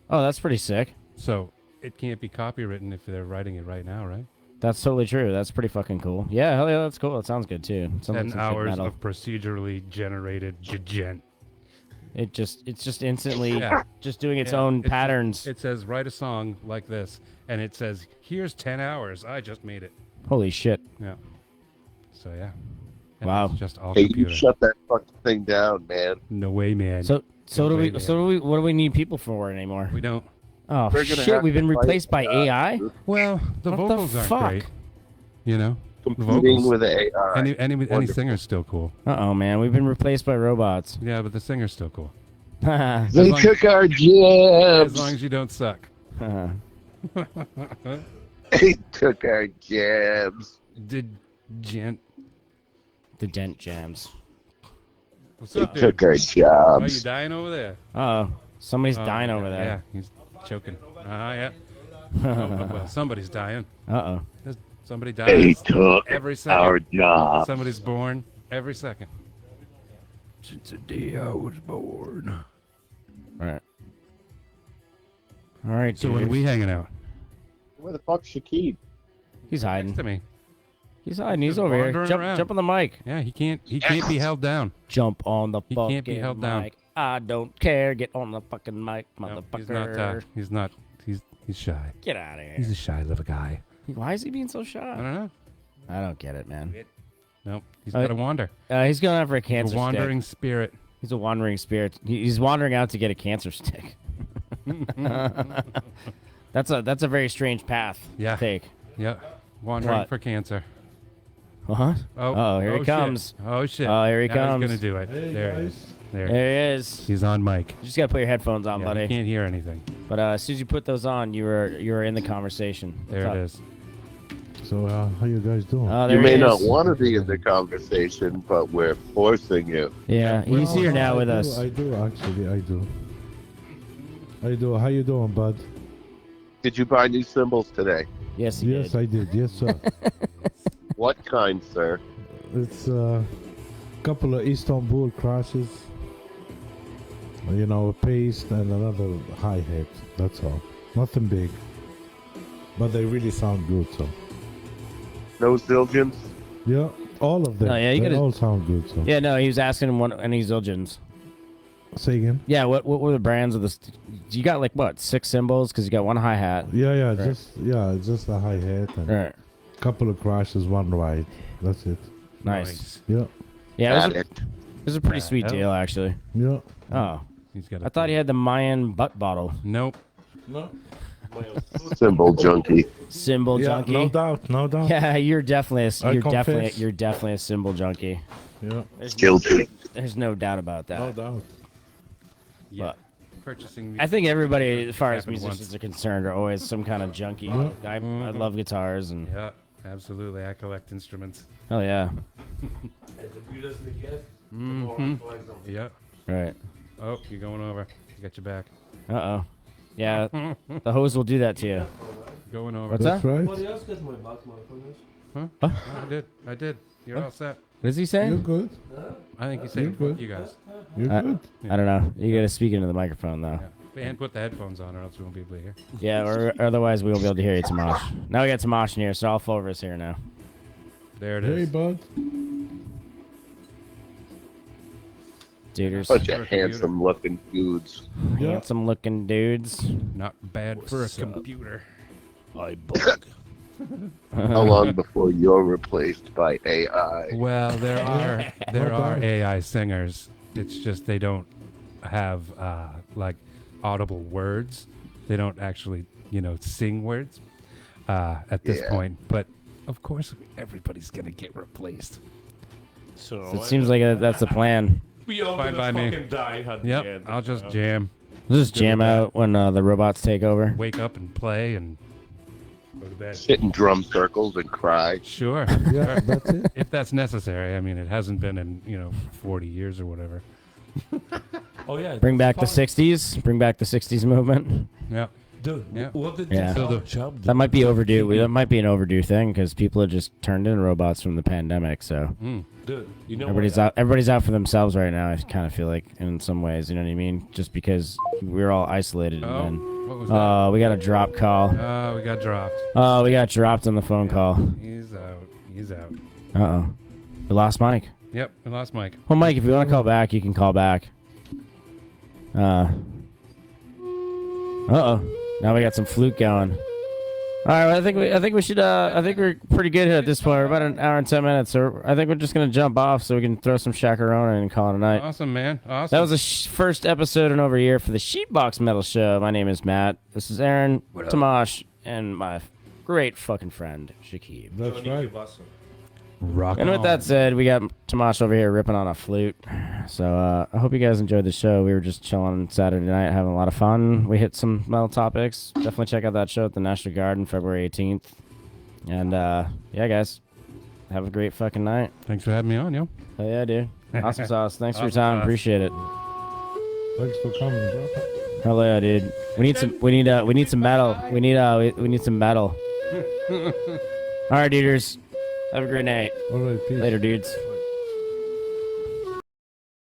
Speaker 1: Oh, that's pretty sick.
Speaker 2: So it can't be copywritten if they're writing it right now, right?
Speaker 1: That's totally true. That's pretty fucking cool. Yeah, hell yeah, that's cool. That sounds good too. Sounds like
Speaker 2: 10
Speaker 1: some shit
Speaker 2: hours
Speaker 1: metal.
Speaker 2: of procedurally generated gent.
Speaker 1: It's just instantly
Speaker 2: Yeah.
Speaker 1: just doing its
Speaker 2: Yeah,
Speaker 1: own
Speaker 2: it's-
Speaker 1: patterns.
Speaker 2: It says, write a song like this. And it says, here's 10 hours. I just made it.
Speaker 1: Holy shit.
Speaker 2: Yeah. So, yeah. And
Speaker 1: Wow.
Speaker 2: It's just all
Speaker 5: Hey, you
Speaker 2: computer.
Speaker 5: shut that fucking thing down, man.
Speaker 2: No way, man.
Speaker 1: So
Speaker 2: Good way, man.
Speaker 1: what do we need people for anymore?
Speaker 2: We don't.
Speaker 1: Oh
Speaker 5: We're gonna
Speaker 1: shit,
Speaker 5: have
Speaker 1: we've been
Speaker 5: to fight
Speaker 1: replaced by
Speaker 5: AI,
Speaker 1: AI?
Speaker 5: dude.
Speaker 2: Well, the
Speaker 1: What the
Speaker 2: vocals aren't
Speaker 1: fuck?
Speaker 2: great. You know?
Speaker 5: Competing
Speaker 2: vocals.
Speaker 5: with AI.
Speaker 2: Any
Speaker 5: Wonderful.
Speaker 2: singer's still cool.
Speaker 1: Uh-oh, man. We've been replaced by robots.
Speaker 2: Yeah, but the singer's still cool.
Speaker 5: They
Speaker 2: As long-
Speaker 5: took our
Speaker 2: As
Speaker 5: jabs.
Speaker 2: long as you don't suck.
Speaker 5: They took our jabs.
Speaker 2: Did gent.
Speaker 1: The dent jams.
Speaker 2: What's
Speaker 5: They
Speaker 2: up, dude?
Speaker 5: took our
Speaker 2: Are you
Speaker 5: jobs.
Speaker 2: dying over there?
Speaker 1: Uh-oh. Somebody's
Speaker 2: Oh,
Speaker 1: dying
Speaker 2: yeah,
Speaker 1: over
Speaker 2: Yeah,
Speaker 1: there.
Speaker 2: he's choking. Yeah. Well, somebody's dying.
Speaker 1: Uh-oh.
Speaker 2: There's somebody
Speaker 5: They
Speaker 2: dies
Speaker 5: took
Speaker 2: every second.
Speaker 5: our jobs.
Speaker 2: Somebody's born every second. Since the day I was born.
Speaker 1: All right. All right,
Speaker 2: So when are
Speaker 1: dude.
Speaker 2: we hanging out?
Speaker 5: Where the fuck's Shaquille?
Speaker 1: He's
Speaker 2: Next
Speaker 1: hiding.
Speaker 2: to me.
Speaker 1: He's hiding. He's
Speaker 2: Just
Speaker 1: over here.
Speaker 2: wandering
Speaker 1: Jump,
Speaker 2: around.
Speaker 1: jump on the mic.
Speaker 2: Yeah, he can't be held down.
Speaker 1: Jump on the
Speaker 2: He
Speaker 1: fucking
Speaker 2: can't be held down.
Speaker 1: mic. I don't care. Get on the fucking mic,
Speaker 2: No,
Speaker 1: motherfucker.
Speaker 2: he's not he's shy.
Speaker 1: Get out of here.
Speaker 2: He's a shy little guy.
Speaker 1: Why is he being so
Speaker 2: I
Speaker 1: shy?
Speaker 2: don't know.
Speaker 1: I don't get it, man.
Speaker 2: Nope. He's
Speaker 1: Oh,
Speaker 2: got to wander.
Speaker 1: He's going out for a
Speaker 2: A
Speaker 1: cancer
Speaker 2: wandering
Speaker 1: stick.
Speaker 2: spirit.
Speaker 1: He's a wandering spirit. He's wandering out to get a cancer stick. That's a very strange path.
Speaker 2: Yeah.
Speaker 1: To take.
Speaker 2: Yeah. Wandering
Speaker 1: What?
Speaker 2: for cancer.
Speaker 1: Uh-huh.
Speaker 2: Oh,
Speaker 1: here he
Speaker 2: shit.
Speaker 1: comes.
Speaker 2: Oh shit.
Speaker 1: Oh, here he
Speaker 2: Now
Speaker 1: comes.
Speaker 2: He's gonna do it. There he is. There.
Speaker 1: There he is.
Speaker 2: He's on mic.
Speaker 1: You just gotta put your headphones on,
Speaker 2: Yeah,
Speaker 1: buddy.
Speaker 2: he can't hear anything.
Speaker 1: But as soon as you put those on, you were in the conversation.
Speaker 2: There it is.
Speaker 3: So how you guys doing?
Speaker 1: Oh,
Speaker 5: You
Speaker 1: there
Speaker 5: may
Speaker 1: he
Speaker 5: not
Speaker 1: is.
Speaker 5: want to be in the conversation, but we're forcing you.
Speaker 1: Yeah, he's here now with
Speaker 3: I
Speaker 1: us.
Speaker 3: do actually. I do. How you doing, bud?
Speaker 5: Did you buy new cymbals today?
Speaker 1: Yes, he
Speaker 3: Yes,
Speaker 1: did.
Speaker 3: I did. Yes, sir.
Speaker 5: What kind, sir?
Speaker 3: It's a couple of Istanbul crashes. You know, a paste and another hi-hat. That's all. Nothing big. But they really sound good, so.
Speaker 5: No Zildjians?
Speaker 3: Yeah, all of them.
Speaker 1: Oh, yeah, you
Speaker 3: they
Speaker 1: gotta-
Speaker 3: all sound good, so.
Speaker 1: Yeah, no, he was asking him any Zildjians.
Speaker 3: Say again?
Speaker 1: Yeah, what were the brands of this? You got like what, 6 cymbals? Because you got one hi hat.
Speaker 3: Yeah,
Speaker 1: Right.
Speaker 3: just a hi-hat and
Speaker 1: Right.
Speaker 3: couple of crashes, one ride. That's it.
Speaker 1: Nice.
Speaker 3: Yeah,
Speaker 1: Yeah, it
Speaker 5: Addict.
Speaker 1: was a pretty sweet
Speaker 2: hell?
Speaker 1: deal actually.
Speaker 3: yeah.
Speaker 1: Oh,
Speaker 2: He's got.
Speaker 1: I thought he had the Mayan butt bottle.
Speaker 2: Nope.
Speaker 5: Cymbal junkie.
Speaker 1: Cymbal
Speaker 3: Yeah,
Speaker 1: junkie.
Speaker 3: no doubt, no doubt.
Speaker 1: Yeah, you're definitely
Speaker 3: I
Speaker 1: you're
Speaker 3: confess.
Speaker 1: definitely a cymbal junkie.
Speaker 3: Yeah,
Speaker 5: Guilty.
Speaker 1: There's no doubt about that.
Speaker 3: no doubt.
Speaker 2: Yeah.
Speaker 1: But
Speaker 2: Purchasing.
Speaker 1: I think everybody, as far as
Speaker 2: Happened
Speaker 1: musicians
Speaker 2: once.
Speaker 1: are concerned, are always some kind of junkie. I love guitars and
Speaker 2: Yeah, absolutely. I collect instruments.
Speaker 1: hell yeah,
Speaker 2: Yeah.
Speaker 1: right.
Speaker 2: Oh, you're going over. I got your back.
Speaker 1: Uh oh, yeah, the hose will do that to you.
Speaker 2: Going over.
Speaker 1: What's
Speaker 3: That's
Speaker 1: that?
Speaker 3: right.
Speaker 2: I did. You're all set.
Speaker 1: What is he
Speaker 3: You're
Speaker 1: saying?
Speaker 3: good.
Speaker 2: I think you said
Speaker 3: You're good.
Speaker 2: fuck you guys.
Speaker 3: You're
Speaker 1: I,
Speaker 3: good.
Speaker 1: I don't know. You got to speak into the microphone though.
Speaker 2: Yeah. And put the headphones on, or else we won't be able to hear.
Speaker 1: Yeah, or otherwise we won't be able to hear you, Tomash. Now we got Tomash in here, so all 4 of us here now.
Speaker 2: There it
Speaker 3: Hey,
Speaker 2: is.
Speaker 3: bud.
Speaker 1: Duders.
Speaker 5: Bunch of handsome-looking dudes.
Speaker 3: Yeah.
Speaker 1: Handsome looking dudes.
Speaker 2: Not bad for a computer.
Speaker 4: I bug.
Speaker 5: How long before you're replaced by AI?
Speaker 2: Well, there
Speaker 3: Not
Speaker 2: are
Speaker 3: bad.
Speaker 2: AI singers. It's just they don't have like audible words. They don't actually, sing words at this
Speaker 5: Yeah.
Speaker 2: point. But of course, everybody's gonna get replaced.
Speaker 4: So
Speaker 1: It seems like that's the plan.
Speaker 4: we all
Speaker 2: Fine
Speaker 4: gonna
Speaker 2: by me.
Speaker 4: fucking die at the
Speaker 2: Yep,
Speaker 4: end.
Speaker 2: I'll just jam,
Speaker 1: We'll just jam out when the robots take over.
Speaker 2: wake up and play, and go to bed.
Speaker 5: Sit in drum circles and cry.
Speaker 2: Sure,
Speaker 3: Yeah, that's it.
Speaker 2: if that's necessary. I mean, it hasn't been in 40 years or whatever.
Speaker 4: Oh yeah.
Speaker 1: Bring back the
Speaker 4: fucking-
Speaker 1: 60s. Bring back the 60s movement.
Speaker 2: Yeah.
Speaker 4: Dude,
Speaker 2: Yeah.
Speaker 4: what did
Speaker 1: Yeah.
Speaker 4: this job
Speaker 1: That might be overdue. That might be an overdue thing because people have just turned into robots from the pandemic. So
Speaker 4: Dude, you know
Speaker 1: everybody's out for themselves right now. I kind of feel like in some ways, you know what I mean? Just because we're all isolated.
Speaker 2: Oh,
Speaker 1: And
Speaker 2: what was that?
Speaker 1: we got a drop call.
Speaker 2: Oh, we got dropped.
Speaker 1: Oh, we got dropped on the phone call.
Speaker 2: He's out. He's out.
Speaker 1: We lost Mike.
Speaker 2: Yep, we lost Mike.
Speaker 1: Well, Mike, if you want to call back, you can call back. Now we got some flute going. All right, I think we should. I think we're pretty good here at this point. We're about an hour and 10 minutes, so I think we're just gonna jump off so we can throw some chacarona and call it a night.
Speaker 2: Awesome, man. Awesome.
Speaker 1: That was the first episode in over a year for the Shitbox Metal Show. My name is Matt. This is Aaron, Tomash, and my great fucking friend Shakib.
Speaker 3: That's right.
Speaker 2: rock.
Speaker 1: And with that said, we got Tomash over here ripping on a flute. So I hope you guys enjoyed the show. We were just chilling Saturday night, having a lot of fun. We hit some metal topics. Definitely check out that show at the National Garden, February 18th. And yeah, guys, have a great fucking night.
Speaker 2: Thanks for having me on, yo.
Speaker 1: Hell yeah, dude. Awesome sauce. Thanks for your
Speaker 2: Awesome
Speaker 1: time.
Speaker 2: sauce.
Speaker 1: Appreciate it.
Speaker 3: Thanks for coming, bro.
Speaker 1: Hell yeah, dude. We need some metal. We need some metal. All right, duders. Have a great night.
Speaker 3: All right, peace.
Speaker 1: Later, dudes.